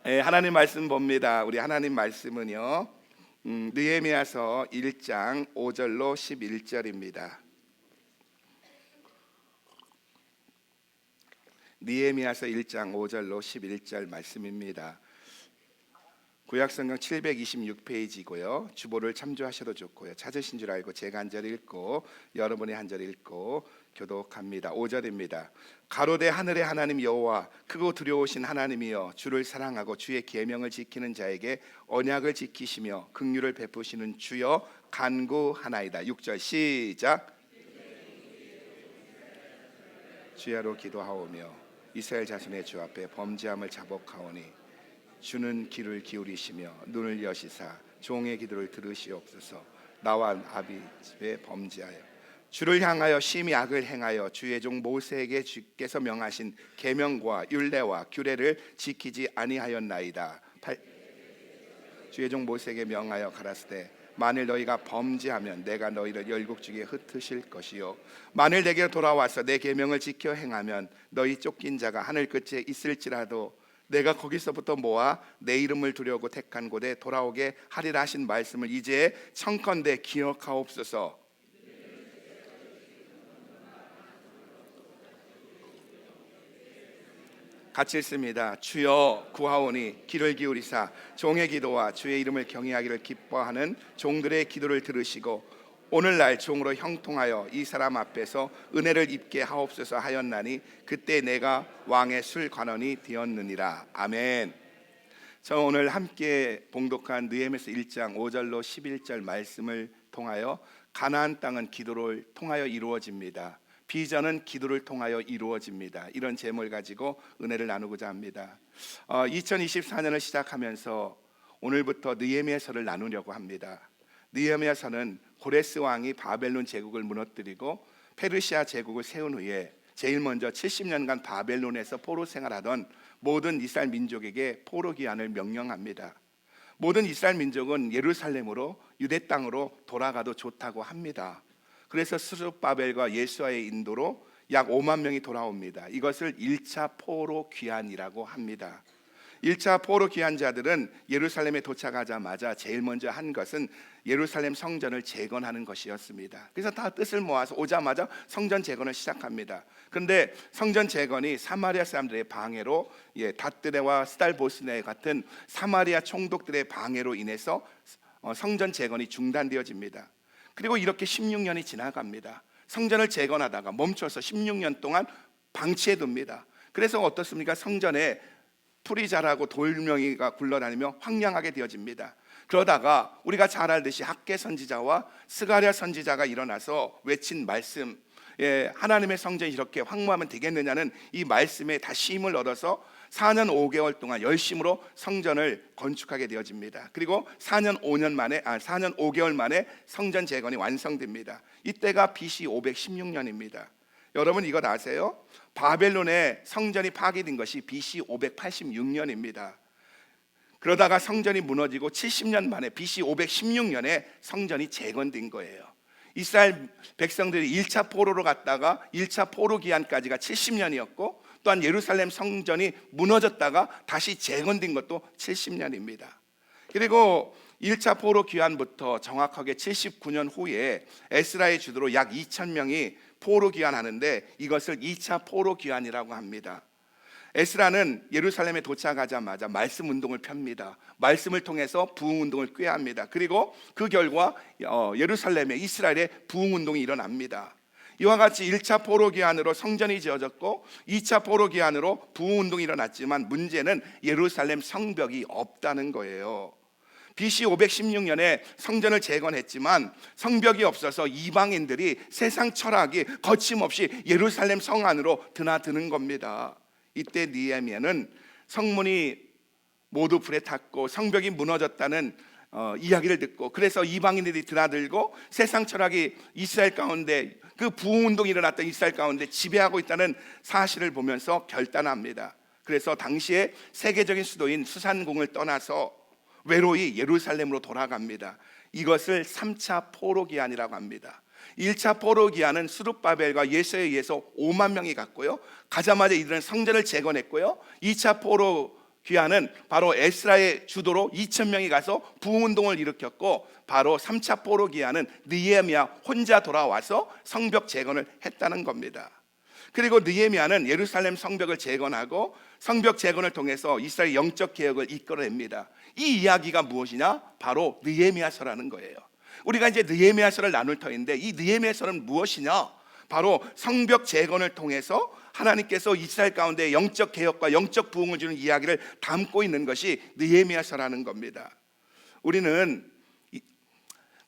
하나님 말씀 봅니다. 우리 하나님 말씀은요, 느헤미야서 1장 5절로 11절입니다. 느헤미야서 1장 5절로 11절 말씀입니다. 구약성경 726페이지고요. 주보를 참조하셔도 좋고요. 찾으신 줄 알고 제가 한 절 읽고 여러분이 한 절 읽고 교독합니다. 5절입니다. 가로되 하늘의 하나님 여호와 크고 두려우신 하나님이여, 주를 사랑하고 주의 계명을 지키는 자에게 언약을 지키시며 긍휼을 베푸시는 주여 간구하나이다. 6절 시작. 주야로 기도하오며 이스라엘 자손의 주 앞에 범죄함을 자복하오니 주는 귀를 기울이시며 눈을 여시사 종의 기도를 들으시옵소서. 나와 아비집에 범죄하여 주를 향하여 심히 악을 행하여 주의 종 모세에게 주께서 명하신 계명과 율례와 규례를 지키지 아니하였나이다. 주의 종 모세에게 명하여 가라사대 만일 너희가 범죄하면 내가 너희를 열국 중에 흩으실 것이요, 만일 내게 돌아와서 내 계명을 지켜 행하면 너희 쫓긴 자가 하늘 끝에 있을지라도 내가 거기서부터 모아 내 이름을 두려고 택한 곳에 돌아오게 하리라 하신 말씀을 이제 청컨대 기억하옵소서. 같이 읽습니다. 주여 구하오니 귀를 기울이사 종의 기도와 주의 이름을 경외하기를 기뻐하는 종들의 기도를 들으시고 오늘날 종으로 형통하여 이 사람 앞에서 은혜를 입게 하옵소서 하였나니 그때 내가 왕의 술관원이 되었느니라. 아멘. 저 오늘 함께 봉독한 느헤미야서 1장 5절로 11절 말씀을 통하여 가나안 땅은 기도를 통하여 이루어집니다. 비전은 기도를 통하여 이루어집니다. 이런 제목을 가지고 은혜를 나누고자 합니다. 2024년을 시작하면서 오늘부터 느헤미야서를 나누려고 합니다. 느헤미야서는 고레스 왕이 바벨론 제국을 무너뜨리고 페르시아 제국을 세운 후에 제일 먼저 70년간 바벨론에서 포로 생활하던 모든 이스라엘 민족에게 포로 귀환을 명령합니다. 모든 이스라엘 민족은 예루살렘으로 유대 땅으로 돌아가도 좋다고 합니다. 그래서 스룹바벨과 예수아의 인도로 약 5만 명이 돌아옵니다. 이것을 1차 포로 귀환이라고 합니다. 1차 포로 귀환자들은 예루살렘에 도착하자마자 제일 먼저 한 것은 예루살렘 성전을 재건하는 것이었습니다. 그래서 다 뜻을 모아서 오자마자 성전 재건을 시작합니다. 그런데 성전 재건이 사마리아 사람들의 방해로, 닷드레와 스달보스네 같은 사마리아 총독들의 방해로 인해서 성전 재건이 중단되어집니다. 그리고 이렇게 16년이 지나갑니다. 성전을 재건하다가 멈춰서 16년 동안 방치해둡니다. 그래서 어떻습니까? 성전에 풀이 자라고 돌멩이가 굴러다니며 황량하게 되어집니다. 그러다가 우리가 잘 알듯이 학개 선지자와 스가랴 선지자가 일어나서 외친 말씀, 하나님의 성전이 이렇게 황무하면 되겠느냐는 이 말씀에 다시 힘을 얻어서 4년 5개월 동안 열심으로 성전을 건축하게 되어집니다. 그리고 4년 5개월 만에 성전 재건이 완성됩니다. 이때가 BC 516년입니다. 여러분 이것 아세요? 바벨론의 성전이 파괴된 것이 BC 586년입니다. 그러다가 성전이 무너지고 70년 만에 BC 516년에 성전이 재건된 거예요. 이스라엘 백성들이 1차 포로로 갔다가 1차 포로 기한까지가 70년이었고 또한 예루살렘 성전이 무너졌다가 다시 재건된 것도 70년입니다. 그리고 1차 포로 귀환부터 정확하게 79년 후에 에스라의 주도로 약 2,000명이 포로 귀환하는데 이것을 2차 포로 귀환이라고 합니다. 에스라는 예루살렘에 도착하자마자 말씀 운동을 펴니다. 말씀을 통해서 부흥 운동을 꾀합니다. 그리고 그 결과 예루살렘에 이스라엘의 부흥 운동이 일어납니다. 이와 같이 1차 포로 귀환으로 성전이 지어졌고 2차 포로 귀환으로 부흥 운동이 일어났지만 문제는 예루살렘 성벽이 없다는 거예요. BC 516년에 성전을 재건했지만 성벽이 없어서 이방인들이 세상 철학이 거침없이 예루살렘 성 안으로 드나드는 겁니다. 이때 느헤미야는 성문이 모두 불에 탔고 성벽이 무너졌다는 이야기를 듣고, 그래서 이방인들이 드나들고 세상 철학이 이스라엘 가운데, 그 부흥운동이 일어났던 이스라엘 가운데 지배하고 있다는 사실을 보면서 결단합니다. 그래서 당시에 세계적인 수도인 수산궁을 떠나서 외로이 예루살렘으로 돌아갑니다. 이것을 3차 포로 기한이라고 합니다. 1차 포로 기한은 스룹바벨과 예수에 의해서 5만 명이 갔고요, 가자마자 이들은 성전을 재건했고요. 2차 포로 귀하는 바로 에스라의 주도로 2,000명이 가서 부흥운동을 일으켰고, 바로 3차 포로 귀하는 느헤미야 혼자 돌아와서 성벽 재건을 했다는 겁니다. 그리고 느헤미야는 예루살렘 성벽을 재건하고 성벽 재건을 통해서 이스라엘 영적 개혁을 이끌어냅니다. 이 이야기가 무엇이냐? 바로 느헤미야서라는 거예요. 우리가 이제 느헤미야서를 나눌 터인데, 이 느헤미야서는 무엇이냐? 바로 성벽 재건을 통해서 하나님께서 이스라엘 가운데 영적 개혁과 영적 부흥을 주는 이야기를 담고 있는 것이 느헤미야서라는 겁니다. 우리는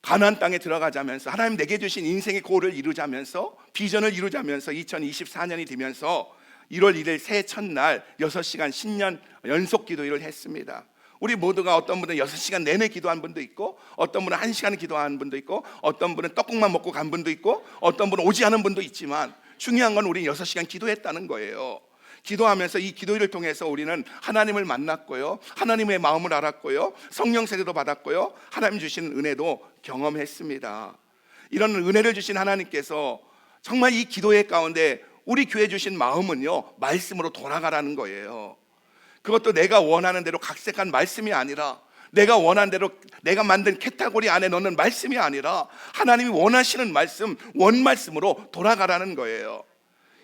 가나안 땅에 들어가자면서, 하나님 내게 주신 인생의 고를 이루자면서, 비전을 이루자면서 2024년이 되면서 1월 1일 새해 첫날 6시간 신년 연속 기도회를 했습니다. 우리 모두가 어떤 분은 6시간 내내 기도한 분도 있고, 어떤 분은 1시간 기도한 분도 있고, 어떤 분은 떡국만 먹고 간 분도 있고, 어떤 분은 오지 않은 분도 있지만, 중요한 건 우리 6시간 기도했다는 거예요. 기도하면서 이 기도를 통해서 우리는 하나님을 만났고요, 하나님의 마음을 알았고요, 성령 세례도 받았고요, 하나님 주신 은혜도 경험했습니다. 이런 은혜를 주신 하나님께서 정말 이 기도회 가운데 우리 교회 주신 마음은요, 말씀으로 돌아가라는 거예요. 그것도 내가 원하는 대로 각색한 말씀이 아니라, 내가 원하는 대로 내가 만든 카테고리 안에 넣는 말씀이 아니라 하나님이 원하시는 말씀, 원말씀으로 돌아가라는 거예요.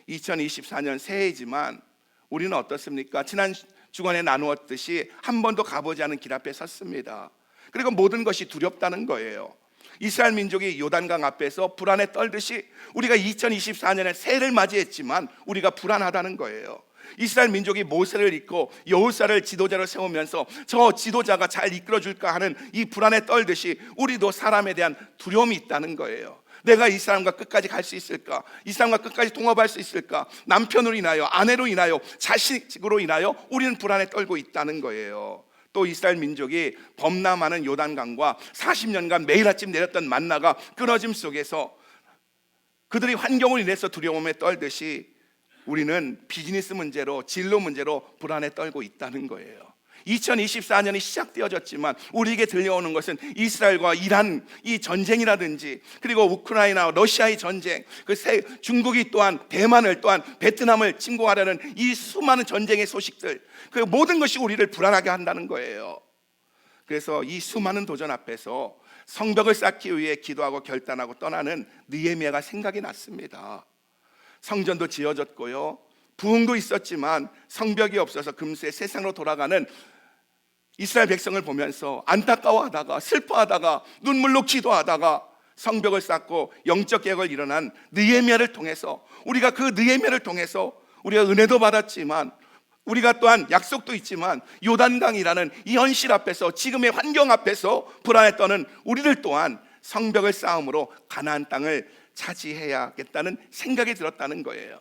2024년 새해이지만 우리는 어떻습니까? 지난 주간에 나누었듯이 한 번도 가보지 않은 길 앞에 섰습니다. 그리고 모든 것이 두렵다는 거예요. 이스라엘 민족이 요단강 앞에서 불안에 떨듯이 우리가 2024년에 새해를 맞이했지만 우리가 불안하다는 거예요. 이스라엘 민족이 모세를 잊고 여호수아를 지도자로 세우면서 저 지도자가 잘 이끌어줄까 하는 이 불안에 떨듯이 우리도 사람에 대한 두려움이 있다는 거예요. 내가 이 사람과 끝까지 갈 수 있을까? 이 사람과 끝까지 통합할 수 있을까? 남편으로 인하여, 아내로 인하여, 자식으로 인하여 우리는 불안에 떨고 있다는 거예요. 또 이스라엘 민족이 범람하는 요단강과 40년간 매일 아침 내렸던 만나가 끊어짐 속에서 그들이 환경으로 인해서 두려움에 떨듯이 우리는 비즈니스 문제로, 진로 문제로 불안에 떨고 있다는 거예요. 2024년이 시작되어졌지만 우리에게 들려오는 것은 이스라엘과 이란 이 전쟁이라든지, 그리고 우크라이나 러시아의 전쟁, 중국이 또한 대만을, 또한 베트남을 침공하려는 이 수많은 전쟁의 소식들, 그 모든 것이 우리를 불안하게 한다는 거예요. 그래서 이 수많은 도전 앞에서 성벽을 쌓기 위해 기도하고 결단하고 떠나는 느헤미야가 생각이 났습니다. 성전도 지어졌고요, 부흥도 있었지만 성벽이 없어서 금세 세상으로 돌아가는 이스라엘 백성을 보면서 안타까워하다가, 슬퍼하다가, 눈물로 기도하다가 성벽을 쌓고 영적 개혁을 일어난 느헤미야를 통해서, 우리가 그 느헤미야를 통해서 우리가 은혜도 받았지만, 우리가 또한 약속도 있지만, 요단강이라는 이 현실 앞에서, 지금의 환경 앞에서 불안에 떠는 우리들 또한 성벽을 쌓음으로 가나안 땅을 차지해야겠다는 생각이 들었다는 거예요.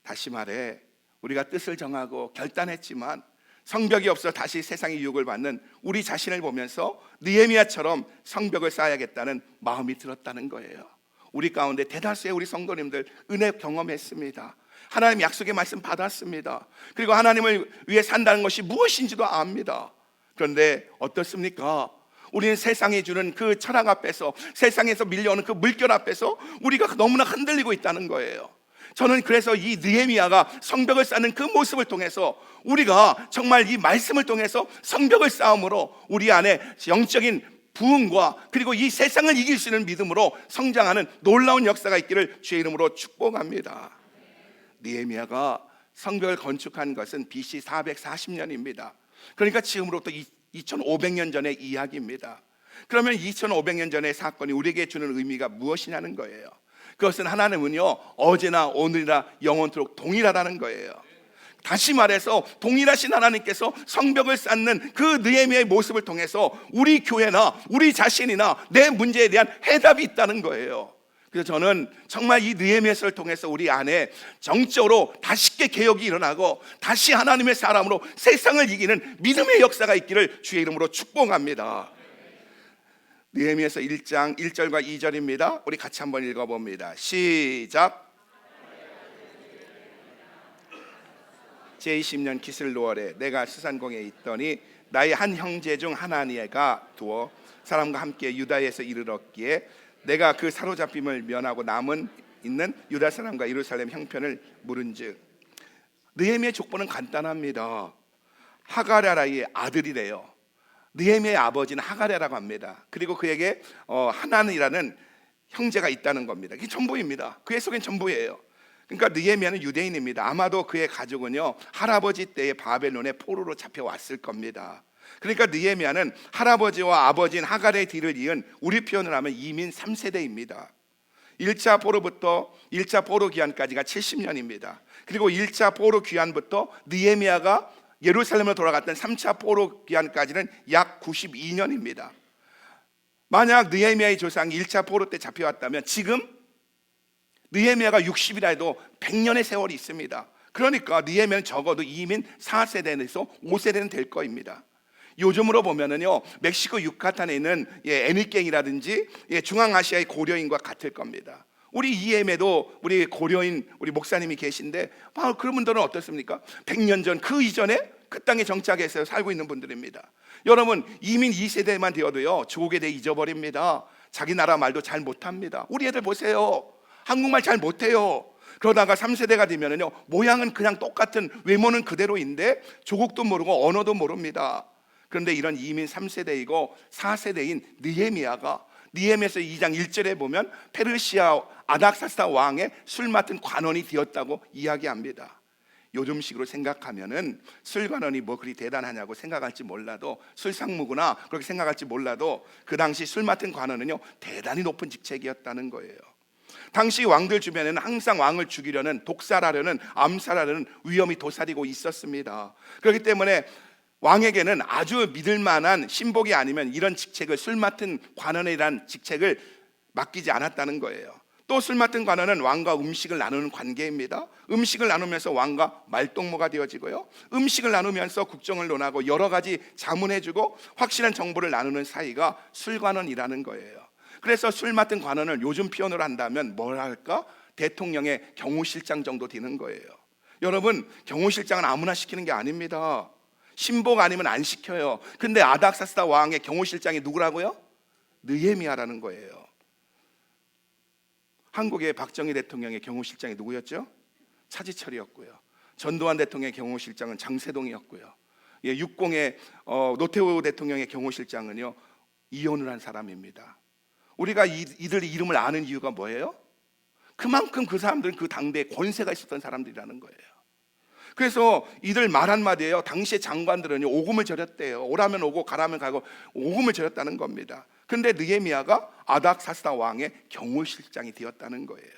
다시 말해, 우리가 뜻을 정하고 결단했지만 성벽이 없어 다시 세상의 유혹을 받는 우리 자신을 보면서 느헤미야처럼 성벽을 쌓아야겠다는 마음이 들었다는 거예요. 우리 가운데 대다수의 우리 성도님들 은혜 경험했습니다. 하나님 약속의 말씀 받았습니다. 그리고 하나님을 위해 산다는 것이 무엇인지도 압니다. 그런데 어떻습니까? 우리는 세상이 주는 그 철학 앞에서, 세상에서 밀려오는 그 물결 앞에서 우리가 너무나 흔들리고 있다는 거예요. 저는 그래서 이 느헤미야가 성벽을 쌓는 그 모습을 통해서 우리가 정말 이 말씀을 통해서 성벽을 쌓음으로 우리 안에 영적인 부흥과, 그리고 이 세상을 이길 수 있는 믿음으로 성장하는 놀라운 역사가 있기를 주의 이름으로 축복합니다. 느헤미야가 성벽을 건축한 것은 BC 440년입니다. 그러니까 지금으로부터 2500년 전의 이야기입니다. 그러면 2500년 전의 사건이 우리에게 주는 의미가 무엇이냐는 거예요. 그것은 하나님은요, 어제나 오늘이나 영원토록 동일하다는 거예요. 다시 말해서 동일하신 하나님께서 성벽을 쌓는 그 느헤미야의 모습을 통해서 우리 교회나 우리 자신이나 내 문제에 대한 해답이 있다는 거예요. 그래서 저는 정말 이 느헤미야서를 통해서 우리 안에 정적으로 다시 개혁이 일어나고 다시 하나님의 사람으로 세상을 이기는 믿음의 역사가 있기를 주의 이름으로 축복합니다. 느헤미야서 1장 1절과 2절입니다. 우리 같이 한번 읽어봅니다. 시작. 제20년 기슬로월에 내가 스산공에 있더니 나의 한 형제 중 하나니가 두어 사람과 함께 유다에서 이르렀기에 내가 그 사로잡힘을 면하고 남은 있는 유다 사람과 예루살렘 형편을 물은즉. 느헤미야의 족보는 간단합니다. 하가랴의 아들이래요. 느헤미야의 아버지는 하가랴라고 합니다. 그리고 그에게 하난이라는 형제가 있다는 겁니다. 이게 전부입니다. 그의 속엔 전부예요. 그러니까 느헤미야는 유대인입니다. 아마도 그의 가족은요 할아버지 때에 바벨론에 포로로 잡혀왔을 겁니다. 그러니까 느헤미야는 할아버지와 아버지인 하갈의 뒤를 이은 우리 표현을 하면 이민 3세대입니다. 1차 포로부터 1차 포로 귀환까지가 70년입니다. 그리고 1차 포로 귀환부터 느헤미야가 예루살렘으로 돌아갔던 3차 포로 귀환까지는 약 92년입니다. 만약 느헤미야의 조상이 1차 포로 때 잡혀왔다면 지금 느헤미야가 60이라 해도 100년의 세월이 있습니다. 그러니까 느헤미야는 적어도 이민 4세대에서 5세대는 될 거입니다. 요즘으로 보면은요 멕시코 유카탄에 있는 에미깽이라든지 중앙아시아의 고려인과 같을 겁니다. 우리 EM에도 우리 고려인 우리 목사님이 계신데 바로 그런 분들은 어떻습니까? 100년 전 그 이전에 그 땅에 정착해서 살고 있는 분들입니다. 여러분 이민 2세대만 되어도요 조국에 대해 잊어버립니다. 자기 나라 말도 잘 못합니다. 우리 애들 보세요. 한국말 잘 못해요. 그러다가 3세대가 되면은요 모양은 그냥 똑같은 외모는 그대로인데 조국도 모르고 언어도 모릅니다. 그런데 이런 이민 3세대이고 4세대인 느헤미야가 느헤미야서 2장 1절에 보면 페르시아 아닥사스다 왕의 술 맡은 관원이 되었다고 이야기합니다. 요즘식으로 생각하면은 술 관원이 뭐 그리 대단하냐고 생각할지 몰라도 술상무구나 그렇게 생각할지 몰라도 그 당시 술 맡은 관원은요 대단히 높은 직책이었다는 거예요. 당시 왕들 주변에는 항상 왕을 죽이려는 독살하려는 암살하려는 위험이 도사리고 있었습니다. 그렇기 때문에 왕에게는 아주 믿을 만한 신복이 아니면 이런 직책을 술 맡은 관원이라는 직책을 맡기지 않았다는 거예요. 또 술 맡은 관원은 왕과 음식을 나누는 관계입니다. 음식을 나누면서 왕과 말동무가 되어지고요 음식을 나누면서 국정을 논하고 여러 가지 자문해주고 확실한 정보를 나누는 사이가 술관원이라는 거예요. 그래서 술 맡은 관원을 요즘 표현으로 한다면 뭐랄까 대통령의 경호실장 정도 되는 거예요. 여러분 경호실장은 아무나 시키는 게 아닙니다. 신복 아니면 안 시켜요. 근데 아닥사스다 왕의 경호실장이 누구라고요? 느헤미야라는 거예요. 한국의 박정희 대통령의 경호실장이 누구였죠? 차지철이었고요. 전두환 대통령의 경호실장은 장세동이었고요. 육공의 노태우 대통령의 경호실장은요 이혼을 한 사람입니다. 우리가 이들의 이름을 아는 이유가 뭐예요? 그만큼 그 사람들은 그 당대에 권세가 있었던 사람들이라는 거예요. 그래서 이들 말 한마디에요 당시의 장관들은 오금을 절였대요. 오라면 오고 가라면 가고 오금을 절였다는 겁니다. 그런데 느헤미야가 아닥사스다 왕의 경호실장이 되었다는 거예요.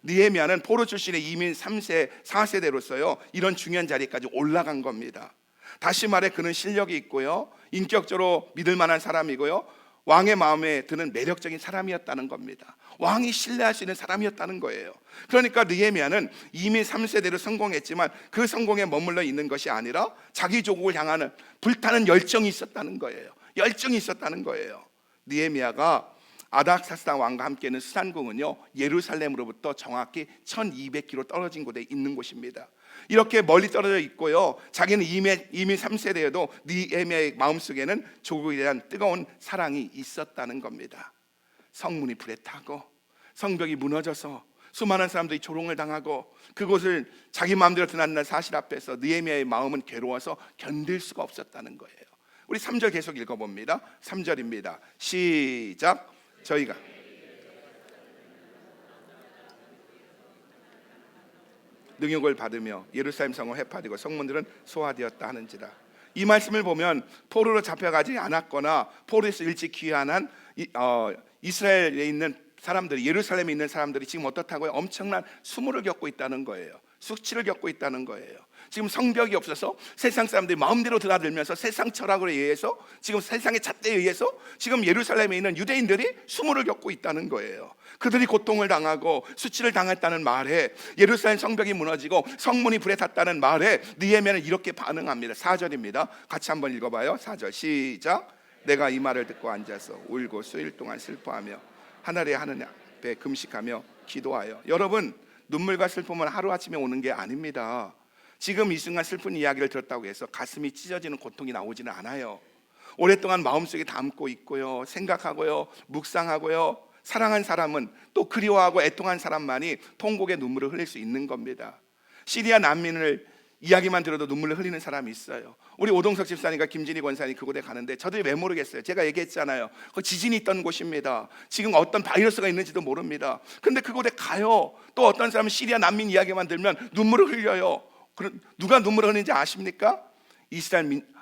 느헤미야는 포로 출신의 이민 3세 4세대로서요 이런 중요한 자리까지 올라간 겁니다. 다시 말해 그는 실력이 있고요 인격적으로 믿을 만한 사람이고요 왕의 마음에 드는 매력적인 사람이었다는 겁니다. 왕이 신뢰할 수 있는 사람이었다는 거예요. 그러니까 느헤미야는 이미 3세대로 성공했지만 그 성공에 머물러 있는 것이 아니라 자기 조국을 향하는 불타는 열정이 있었다는 거예요. 열정이 있었다는 거예요. 느헤미야가 아닥사스다 왕과 함께 있는 수산궁은요 예루살렘으로부터 정확히 1200km 떨어진 곳에 있는 곳입니다. 이렇게 멀리 떨어져 있고요 자기는 이미 3세대여도 느헤미야의 마음속에는 조국에 대한 뜨거운 사랑이 있었다는 겁니다. 성문이 불에 타고 성벽이 무너져서 수많은 사람들이 조롱을 당하고 그곳을 자기 마음대로 드러나는 사실 앞에서 느헤미야의 마음은 괴로워서 견딜 수가 없었다는 거예요. 우리 3절 계속 읽어봅니다. 3절입니다 시작. 저희가 능욕을 받으며 예루살렘 성을 회파되고 성문들은 소화되었다 하는지라. 이 말씀을 보면 포로로 잡혀가지 않았거나 포로에서 일찍 귀환한 이스라엘에 있는 사람들이 예루살렘에 있는 사람들이 지금 어떻다고요? 엄청난 수모를 겪고 있다는 거예요. 숙치를 겪고 있다는 거예요. 지금 성벽이 없어서 세상 사람들이 마음대로 드나들면서 세상 철학에 의해서 지금 세상의 잣대에 의해서 지금 예루살렘에 있는 유대인들이 수모를 겪고 있다는 거예요. 그들이 고통을 당하고 수치를 당했다는 말에 예루살렘 성벽이 무너지고 성문이 불에 탔다는 말에 느헤미야는 이렇게 반응합니다. 4절입니다. 같이 한번 읽어봐요. 4절 시작. 내가 이 말을 듣고 앉아서 울고 수일 동안 슬퍼하며 하늘에 하느님 앞에 금식하며 기도하여. 여러분 눈물과 슬픔은 하루아침에 오는 게 아닙니다. 지금 이 순간 슬픈 이야기를 들었다고 해서 가슴이 찢어지는 고통이 나오지는 않아요. 오랫동안 마음속에 담고 있고요 생각하고요 묵상하고요 사랑한 사람은 또 그리워하고 애통한 사람만이 통곡의 눈물을 흘릴 수 있는 겁니다. 시리아 난민을 이야기만 들어도 눈물을 흘리는 사람이 있어요. 우리 오동석 집사님과 김진희 권사님 그곳에 가는데 저도 왜 모르겠어요. 제가 얘기했잖아요. 그 지진이 있던 곳입니다. 지금 어떤 바이러스가 있는지도 모릅니다. 근데 그곳에 가요. 또 어떤 사람은 시리아 난민 이야기만 들면 눈물을 흘려요. 누가 눈물을 흘리는지 아십니까?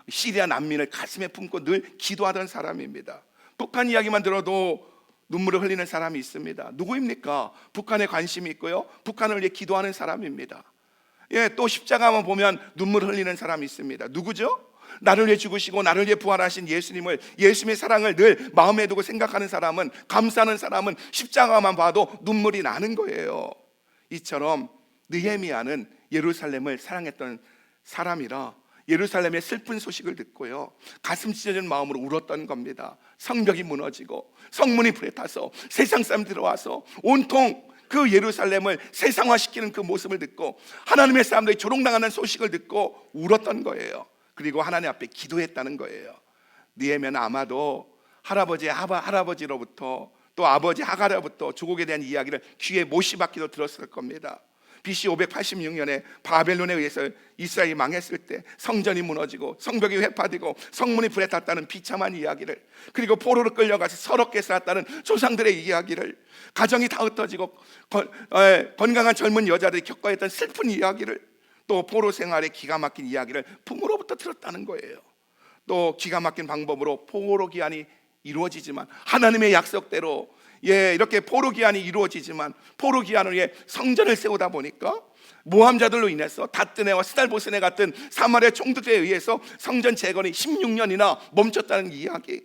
시리아 난민을 가슴에 품고 늘 기도하던 사람입니다. 북한 이야기만 들어도 눈물을 흘리는 사람이 있습니다. 누구입니까? 북한에 관심이 있고요, 북한을 위해 기도하는 사람입니다. 또 십자가만 보면 눈물을 흘리는 사람이 있습니다. 누구죠? 나를 위해 죽으시고 나를 위해 부활하신 예수님의 사랑을 늘 마음에 두고 생각하는 사람은, 감사하는 사람은 십자가만 봐도 눈물이 나는 거예요. 이처럼 느헤미야는 예루살렘을 사랑했던 사람이라 예루살렘의 슬픈 소식을 듣고요, 가슴 찢어지는 마음으로 울었던 겁니다. 성벽이 무너지고 성문이 불에 타서 세상 사람 들어와서 온통 그 예루살렘을 세상화시키는 그 모습을 듣고 하나님의 사람들이 조롱당하는 소식을 듣고 울었던 거예요. 그리고 하나님 앞에 기도했다는 거예요. 느헤미야는 아마도 할아버지로부터 또 아버지 하갈로부터 조국에 대한 이야기를 귀에 못이 박히도 들었을 겁니다. BC 586년에 바벨론에 의해서 이스라엘이 망했을 때 성전이 무너지고 성벽이 회파되고 성문이 불에 탔다는 비참한 이야기를, 그리고 포로로 끌려가서 서럽게 살았다는 조상들의 이야기를, 가정이 다 흩어지고 건강한 젊은 여자들이 겪어야 했던 슬픈 이야기를, 또 포로 생활의 기가 막힌 이야기를 부모로부터 들었다는 거예요. 또 기가 막힌 방법으로 포로 기한이 이루어지지만 하나님의 약속대로 이렇게 포로 기한이 이루어지지만 포로 기한을 위해 성전을 세우다 보니까 모함자들로 인해서 다뜨네와 스달보스네 같은 사마리아 총독에 의해서 성전 재건이 16년이나 멈췄다는 이야기.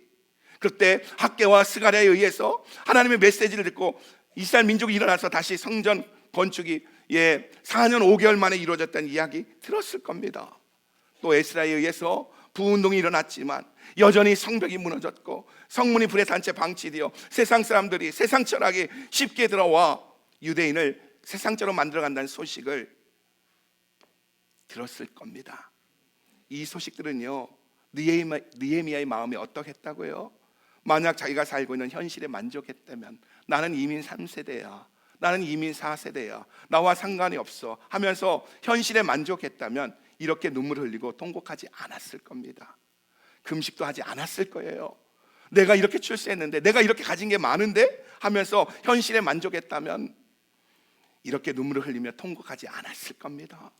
그때 학개와 스가랴에 의해서 하나님의 메시지를 듣고 이스라엘 민족이 일어나서 다시 성전 건축이 4년 5개월 만에 이루어졌다는 이야기 들었을 겁니다. 또 에스라에 의해서 부운동이 일어났지만 여전히 성벽이 무너졌고 성문이 불에 탄 채 방치되어 세상 사람들이 세상 철학이 쉽게 들어와 유대인을 세상처럼 만들어간다는 소식을 들었을 겁니다. 이 소식들은요, 느헤미야의 마음이 어떻겠다고요? 만약 자기가 살고 있는 현실에 만족했다면, 나는 이민 3세대야, 나는 이민 4세대야, 나와 상관이 없어 하면서 현실에 만족했다면 이렇게 눈물 흘리고 통곡하지 않았을 겁니다. 금식도 하지 않았을 거예요. 내가 이렇게 출세했는데, 내가 이렇게 가진 게 많은데 하면서 현실에 만족했다면 이렇게 눈물을 흘리며 통곡하지 않았을 겁니다.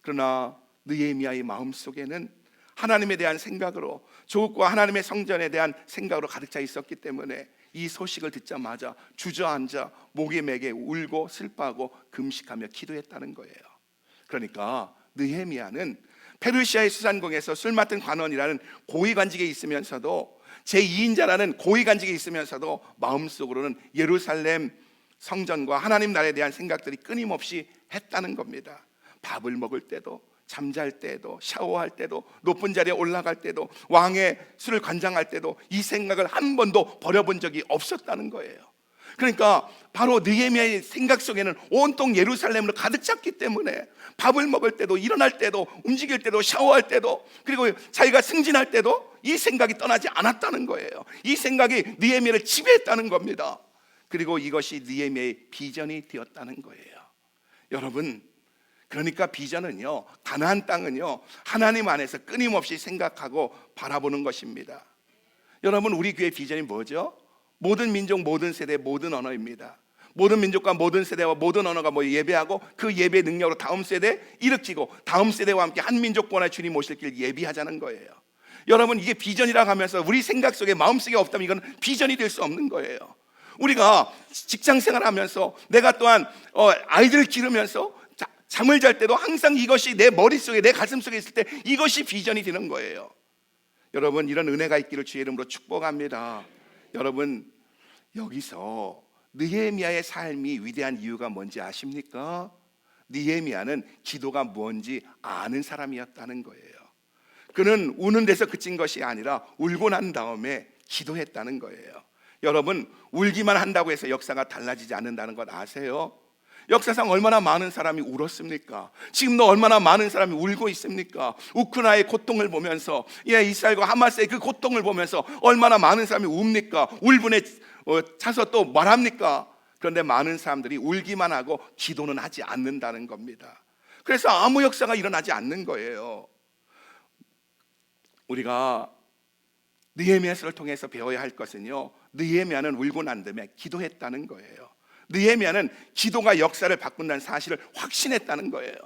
그러나 느헤미야의 마음속에는 하나님에 대한 생각으로, 조국과 하나님의 성전에 대한 생각으로 가득 차 있었기 때문에 이 소식을 듣자마자 주저앉아 목에 매게 울고 슬퍼하고 금식하며 기도했다는 거예요. 그러니까 느헤미야는 페르시아의 수산궁에서 술 맡은 관원이라는 고위관직에 있으면서도, 제2인자라는 고위관직에 있으면서도 마음속으로는 예루살렘 성전과 하나님 나라에 대한 생각들이 끊임없이 했다는 겁니다. 밥을 먹을 때도, 잠잘 때도, 샤워할 때도, 높은 자리에 올라갈 때도, 왕의 술을 관장할 때도 이 생각을 한 번도 버려본 적이 없었다는 거예요. 그러니까 바로 느헤미야의 생각 속에는 온통 예루살렘으로 가득 찼기 때문에 밥을 먹을 때도, 일어날 때도, 움직일 때도, 샤워할 때도, 그리고 자기가 승진할 때도 이 생각이 떠나지 않았다는 거예요. 이 생각이 느헤미야를 지배했다는 겁니다. 그리고 이것이 느헤미야의 비전이 되었다는 거예요. 여러분, 그러니까 비전은요, 가나안 땅은요, 하나님 안에서 끊임없이 생각하고 바라보는 것입니다. 여러분, 우리 교회 비전이 뭐죠? 모든 민족, 모든 세대, 모든 언어입니다. 모든 민족과 모든 세대와 모든 언어가 예배하고 그 예배 능력으로 다음 세대 일으키고 다음 세대와 함께 한 민족권의 주님 오실 길 예비하자는 거예요. 여러분, 이게 비전이라고 하면서 우리 생각 속에, 마음속에 없다면 이건 비전이 될 수 없는 거예요. 우리가 직장 생활하면서, 내가 또한 아이들을 기르면서 잠을 잘 때도 항상 이것이 내 머릿속에, 내 가슴속에 있을 때 이것이 비전이 되는 거예요. 여러분, 이런 은혜가 있기를 주의 이름으로 축복합니다. 여러분, 여기서 느헤미야의 삶이 위대한 이유가 뭔지 아십니까? 느헤미야는 기도가 뭔지 아는 사람이었다는 거예요. 그는 우는 데서 그친 것이 아니라 울고 난 다음에 기도했다는 거예요. 여러분, 울기만 한다고 해서 역사가 달라지지 않는다는 것 아세요? 역사상 얼마나 많은 사람이 울었습니까? 지금도 얼마나 많은 사람이 울고 있습니까? 우크라이나의 고통을 보면서, 이스라엘과 하마스의 그 고통을 보면서 얼마나 많은 사람이 웁니까? 울분에 차서 또 말합니까? 그런데 많은 사람들이 울기만 하고 기도는 하지 않는다는 겁니다. 그래서 아무 역사가 일어나지 않는 거예요. 우리가 느헤미야서를 통해서 배워야 할 것은요, 느헤미야는 울고 난 다음에 기도했다는 거예요. 느헤미야는 기도가 역사를 바꾼다는 사실을 확신했다는 거예요.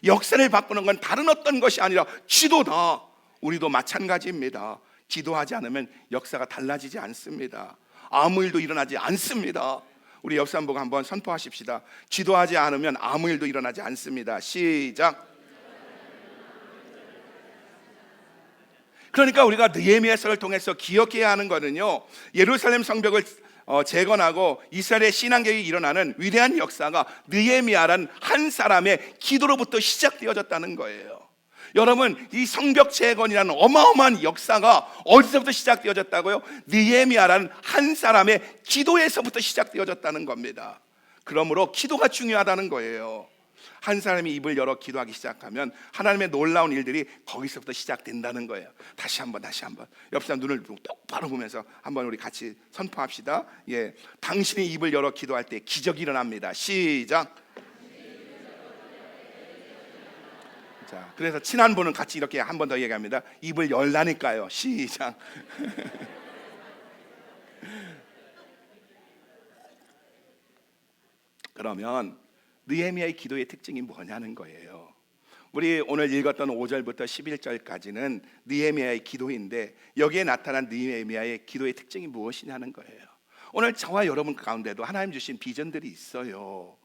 역사를 바꾸는 건 다른 어떤 것이 아니라 기도다. 우리도 마찬가지입니다. 기도하지 않으면 역사가 달라지지 않습니다. 아무 일도 일어나지 않습니다. 우리 옆 사람 보고 한번 선포하십시다. 기도하지 않으면 아무 일도 일어나지 않습니다. 시작. 그러니까 우리가 느헤미야서를 통해서 기억해야 하는 것은요, 예루살렘 성벽을 재건하고 이스라엘의 신앙개혁이 일어나는 위대한 역사가 느헤미야란 한 사람의 기도로부터 시작되어졌다는 거예요. 여러분, 이 성벽 재건이라는 어마어마한 역사가 어디서부터 시작되어졌다고요? 느헤미야라는 한 사람의 기도에서부터 시작되어졌다는 겁니다. 그러므로 기도가 중요하다는 거예요. 한 사람이 입을 열어 기도하기 시작하면 하나님의 놀라운 일들이 거기서부터 시작된다는 거예요. 다시 한번 옆 사람 눈을 똑바로 보면서 한번 우리 같이 선포합시다. 예, 당신이 입을 열어 기도할 때 기적이 일어납니다. 시작. 자, 그래서 친한 분은 같이 이렇게 한 번 더 얘기합니다. 입을 열라니까요. 시작. 그러면 느헤미야의 기도의 특징이 뭐냐는 거예요. 우리 오늘 읽었던 5절부터 11절까지는 느헤미야의 기도인데, 여기에 나타난 느헤미야의 기도의 특징이 무엇이냐는 거예요. 오늘 저와 여러분 가운데도 하나님 주신 비전들이 있어요.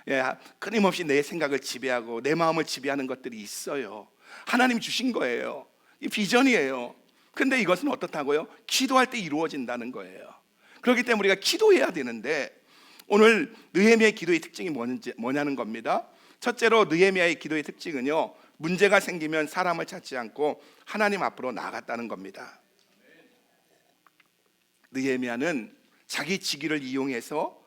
예, 끊임없이 내 생각을 지배하고 내 마음을 지배하는 것들이 있어요. 하나님 주신 거예요. 이 비전이에요. 근데 이것은 어떻다고요? 기도할 때 이루어진다는 거예요. 그렇기 때문에 우리가 기도해야 되는데, 오늘 느헤미야의 기도의 특징이 뭐냐는 겁니다. 첫째로 느헤미야의 기도의 특징은요, 문제가 생기면 사람을 찾지 않고 하나님 앞으로 나아갔다는 겁니다. 느헤미야는 자기 직위를 이용해서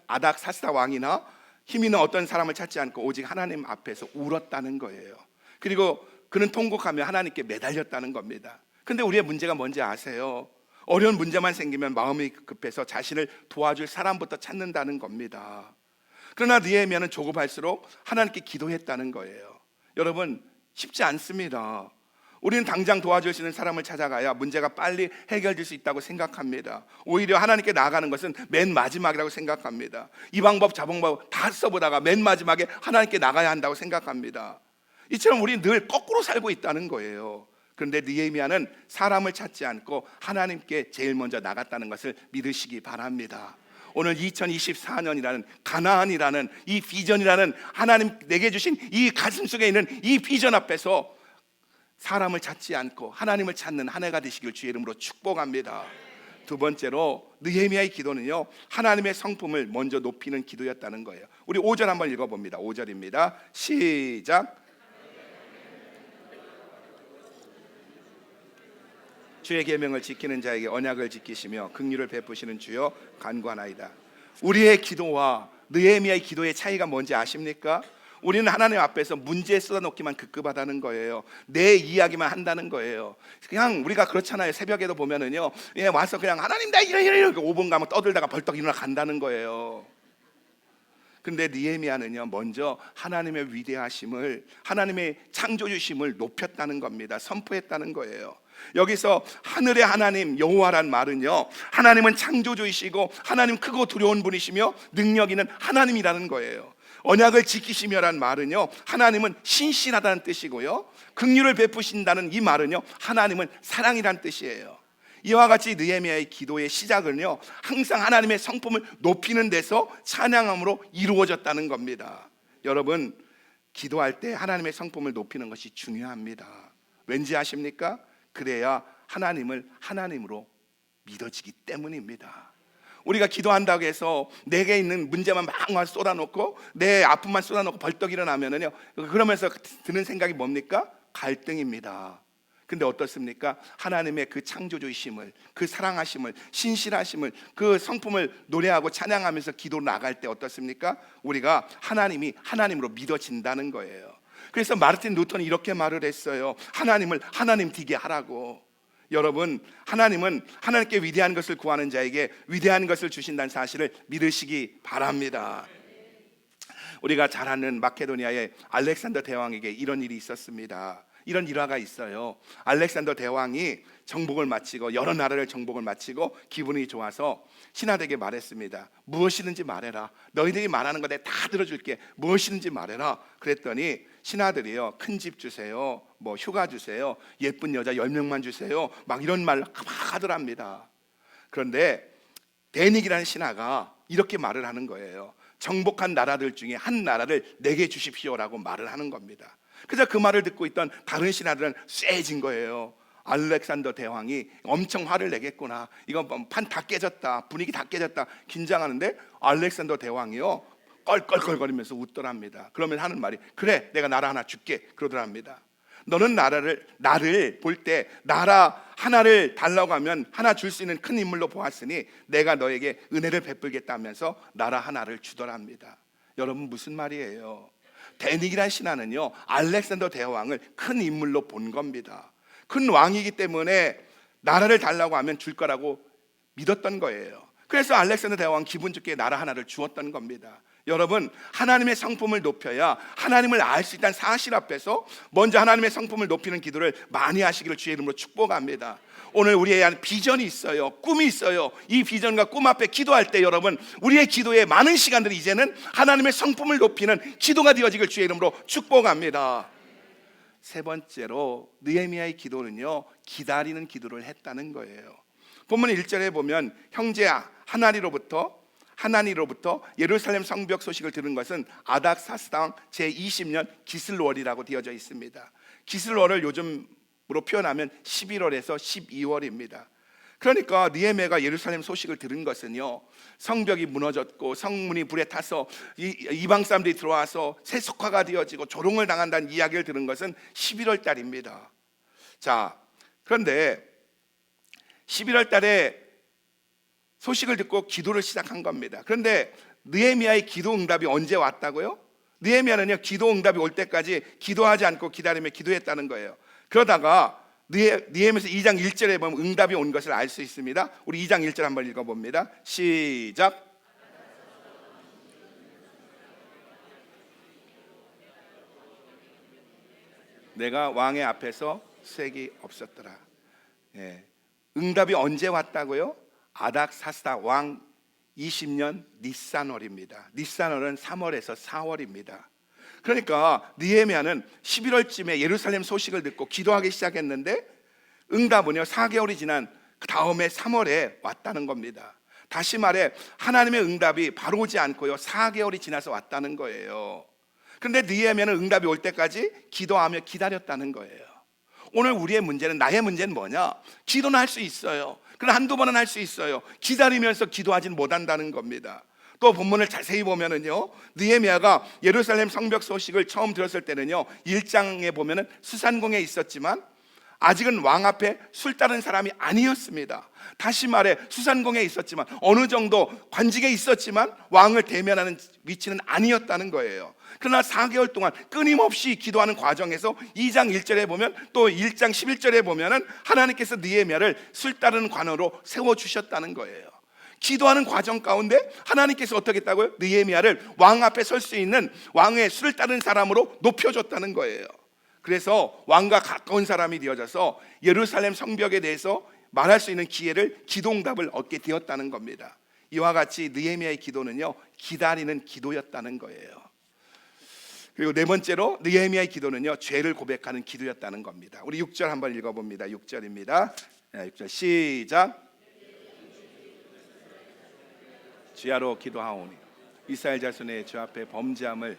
아닥사스다 왕이나 힘 있는 어떤 사람을 찾지 않고 오직 하나님 앞에서 울었다는 거예요. 그리고 그는 통곡하며 하나님께 매달렸다는 겁니다. 근데 우리의 문제가 뭔지 아세요? 어려운 문제만 생기면 마음이 급해서 자신을 도와줄 사람부터 찾는다는 겁니다. 그러나 느헤미야는 조급할수록 하나님께 기도했다는 거예요. 여러분, 쉽지 않습니다. 우리는 당장 도와줄 수 있는 사람을 찾아가야 문제가 빨리 해결될 수 있다고 생각합니다. 오히려 하나님께 나아가는 것은 맨 마지막이라고 생각합니다. 이 방법 저 방법 다 써보다가 맨 마지막에 하나님께 나가야 한다고 생각합니다. 이처럼 우리는 늘 거꾸로 살고 있다는 거예요. 그런데 느헤미야는 사람을 찾지 않고 하나님께 제일 먼저 나갔다는 것을 믿으시기 바랍니다. 오늘 2024년이라는 가나안이라는 이 비전이라는 하나님 내게 주신 이 가슴 속에 있는 이 비전 앞에서 사람을 찾지 않고 하나님을 찾는 한 해가 되시길 주의 이름으로 축복합니다. 두 번째로 느헤미야의 기도는요, 하나님의 성품을 먼저 높이는 기도였다는 거예요. 우리 5절 한번 읽어봅니다. 5절입니다. 시작. 주의 계명을 지키는 자에게 언약을 지키시며 긍휼을 베푸시는 주여 간구하나이다. 우리의 기도와 느헤미야의 기도의 차이가 뭔지 아십니까? 우리는 하나님 앞에서 문제에 쏟아놓기만 급급하다는 거예요. 내 이야기만 한다는 거예요. 그냥 우리가 그렇잖아요. 새벽에도 보면은요, 예, 와서 그냥 하나님 나 이렇게 5분 가면 떠들다가 벌떡 일어나 간다는 거예요. 근데 느헤미야는요, 먼저 하나님의 위대하심을, 하나님의 창조주심을 높였다는 겁니다. 선포했다는 거예요. 여기서 하늘의 하나님 여호와란 말은요, 하나님은 창조주이시고 하나님 크고 두려운 분이시며 능력 있는 하나님이라는 거예요. 언약을 지키시며란 말은요, 하나님은 신실하다는 뜻이고요, 긍휼을 베푸신다는 이 말은요, 하나님은 사랑이라는 뜻이에요. 이와 같이 느헤미야의 기도의 시작은요, 항상 하나님의 성품을 높이는 데서 찬양함으로 이루어졌다는 겁니다. 여러분, 기도할 때 하나님의 성품을 높이는 것이 중요합니다. 왠지 아십니까? 그래야 하나님을 하나님으로 믿어지기 때문입니다. 우리가 기도한다고 해서 내게 있는 문제만 막 쏟아놓고 내 아픔만 쏟아놓고 벌떡 일어나면은요, 그러면서 드는 생각이 뭡니까? 갈등입니다. 근데 어떻습니까? 하나님의 그 창조주이심을, 그 사랑하심을, 신실하심을, 그 성품을 노래하고 찬양하면서 기도 나갈 때 어떻습니까? 우리가 하나님이 하나님으로 믿어진다는 거예요. 그래서 마르틴 루터는 이렇게 말을 했어요. 하나님을 하나님 되게 하라고. 여러분, 하나님은 하나님께 위대한 것을 구하는 자에게 위대한 것을 주신다는 사실을 믿으시기 바랍니다. 우리가 잘 아는 마케도니아의 알렉산더 대왕에게 이런 일이 있었습니다. 이런 일화가 있어요. 알렉산더 대왕이 정복을 마치고 여러 나라를 정복을 마치고 기분이 좋아서 신하들에게 말했습니다. 무엇이든지 말해라. 너희들이 말하는 거 내가 다 들어줄게. 무엇이든지 말해라. 그랬더니 신하들이요, 큰 집 주세요, 뭐 휴가 주세요, 예쁜 여자 10명만 주세요, 막 이런 말 막 하더랍니다. 그런데 데닉이라는 신하가 이렇게 말을 하는 거예요. 정복한 나라들 중에 한 나라를 내게 주십시오라고 말을 하는 겁니다. 그래서 그 말을 듣고 있던 다른 신하들은 쎄해진 거예요. 알렉산더 대왕이 엄청 화를 내겠구나, 이거 판 다 깨졌다, 분위기 다 깨졌다, 긴장하는데 알렉산더 대왕이요 껄껄껄거리면서 웃더랍니다. 그러면 하는 말이, 그래 내가 나라 하나 줄게 그러더랍니다. 너는 나를 볼 때 나라 하나를 달라고 하면 하나 줄 수 있는 큰 인물로 보았으니 내가 너에게 은혜를 베풀겠다면서 나라 하나를 주더랍니다. 여러분, 무슨 말이에요? 데닉이라는 신하는요, 알렉산더 대왕을 큰 인물로 본 겁니다. 큰 왕이기 때문에 나라를 달라고 하면 줄 거라고 믿었던 거예요. 그래서 알렉산더 대왕 기분 좋게 나라 하나를 주었던 겁니다. 여러분, 하나님의 성품을 높여야 하나님을 알 수 있다는 사실 앞에서 먼저 하나님의 성품을 높이는 기도를 많이 하시기를 주의 이름으로 축복합니다. 오늘 우리에 대한 비전이 있어요, 꿈이 있어요. 이 비전과 꿈 앞에 기도할 때 여러분, 우리의 기도의 많은 시간들이 이제는 하나님의 성품을 높이는 기도가 되어지길 주의 이름으로 축복합니다. 세 번째로 느헤미야의 기도는요, 기다리는 기도를 했다는 거예요. 본문 1절에 보면 형제 하나니로부터 예루살렘 성벽 소식을 들은 것은 아닥사스당 제20년 기슬월이라고 되어져 있습니다. 기슬월을 요즘으로 표현하면 11월에서 12월입니다. 그러니까 느헤미야가 예루살렘 소식을 들은 것은요, 성벽이 무너졌고 성문이 불에 타서 이방 사람들이 들어와서 세속화가 되어지고 조롱을 당한다는 이야기를 들은 것은 11월 달입니다. 자, 그런데 11월 달에 소식을 듣고 기도를 시작한 겁니다. 그런데 느헤미야의 기도 응답이 언제 왔다고요? 느헤미야는요, 기도 응답이 올 때까지 기도하지 않고 기다리며 기도했다는 거예요. 그러다가 느헤미야서 2장 1절에 보면 응답이 온 것을 알 수 있습니다. 우리 2장 1절 한번 읽어봅니다. 시작. 내가 왕의 앞에서 색이 없었더라. 예. 응답이 언제 왔다고요? 아닥사스다 왕 20년 니산월입니다. 니산월은 3월에서 4월입니다. 그러니까 느헤미야는 11월쯤에 예루살렘 소식을 듣고 기도하기 시작했는데 응답은요 4개월이 지난 그 다음에 3월에 왔다는 겁니다. 다시 말해 하나님의 응답이 바로 오지 않고요 4개월이 지나서 왔다는 거예요. 그런데 느헤미야는 응답이 올 때까지 기도하며 기다렸다는 거예요. 오늘 우리의 문제는, 나의 문제는 뭐냐? 기도는 할 수 있어요. 그러나 한두 번은 할 수 있어요. 기다리면서 기도하지는 못한다는 겁니다. 또 본문을 자세히 보면은요, 느헤미야가 예루살렘 성벽 소식을 처음 들었을 때는요 1장에 보면은 수산궁에 있었지만 아직은 왕 앞에 술 따른 사람이 아니었습니다. 다시 말해 수산궁에 있었지만, 어느 정도 관직에 있었지만 왕을 대면하는 위치는 아니었다는 거예요. 그러나 4개월 동안 끊임없이 기도하는 과정에서 2장 1절에 보면, 또 1장 11절에 보면은 하나님께서 느헤미야를 술 따르는 관원으로 세워주셨다는 거예요. 기도하는 과정 가운데 하나님께서 어떻게 했다고요? 느헤미야를 왕 앞에 설 수 있는 왕의 술을 따르는 사람으로 높여줬다는 거예요. 그래서 왕과 가까운 사람이 되어져서 예루살렘 성벽에 대해서 말할 수 있는 기회를, 기도응답을 얻게 되었다는 겁니다. 이와 같이 느헤미야의 기도는요 기다리는 기도였다는 거예요. 그리고 네 번째로 느헤미야의 기도는요 죄를 고백하는 기도였다는 겁니다. 우리 6절 한번 읽어봅니다. 6절입니다. 6절 시작. 주야로 기도하오니 이스라엘 자손의 주 앞에 범죄함을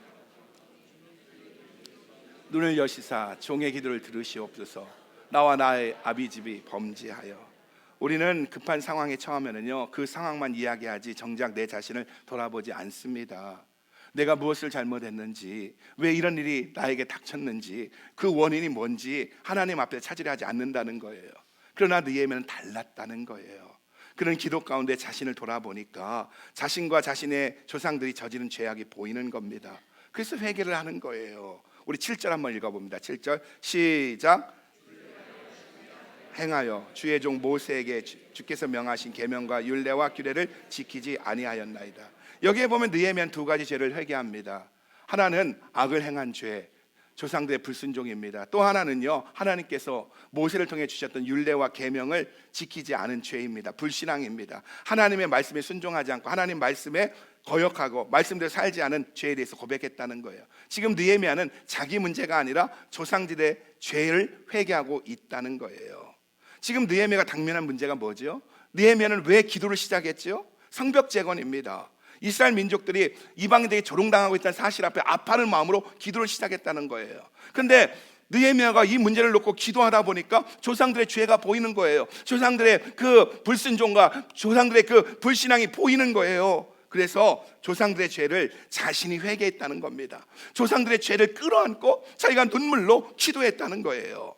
눈을 여시사 종의 기도를 들으시옵소서. 나와 나의 아비집이 범죄하여. 우리는 급한 상황에 처하면은요 그 상황만 이야기하지 정작 내 자신을 돌아보지 않습니다. 내가 무엇을 잘못했는지, 왜 이런 일이 나에게 닥쳤는지, 그 원인이 뭔지 하나님 앞에 찾으려 하지 않는다는 거예요. 그러나 느헤미야는 달랐다는 거예요. 그런 기도 가운데 자신을 돌아보니까 자신과 자신의 조상들이 저지른 죄악이 보이는 겁니다. 그래서 회개를 하는 거예요. 우리 7절 한번 읽어봅니다. 7절 시작. 행하여 주의 종 모세에게 주께서 명하신 계명과 율례와 규례를 지키지 아니하였나이다. 여기에 보면 느헤미야는 두 가지 죄를 회개합니다. 하나는 악을 행한 죄, 조상들의 불순종입니다. 또 하나는요, 하나님께서 모세를 통해 주셨던 율례와 계명을 지키지 않은 죄입니다. 불신앙입니다. 하나님의 말씀에 순종하지 않고 하나님 말씀에 거역하고 말씀대로 살지 않은 죄에 대해서 고백했다는 거예요. 지금 느헤미야는 자기 문제가 아니라 조상들의 죄를 회개하고 있다는 거예요. 지금 느헤미야가 당면한 문제가 뭐죠? 느헤미야는 왜 기도를 시작했죠? 성벽 재건입니다. 이스라엘 민족들이 이방인들에게 조롱당하고 있다는 사실 앞에 아파하는 마음으로 기도를 시작했다는 거예요. 그런데 느헤미야가 이 문제를 놓고 기도하다 보니까 조상들의 죄가 보이는 거예요. 조상들의 그 불순종과 조상들의 그 불신앙이 보이는 거예요. 그래서 조상들의 죄를 자신이 회개했다는 겁니다. 조상들의 죄를 끌어안고 자기가 눈물로 기도했다는 거예요.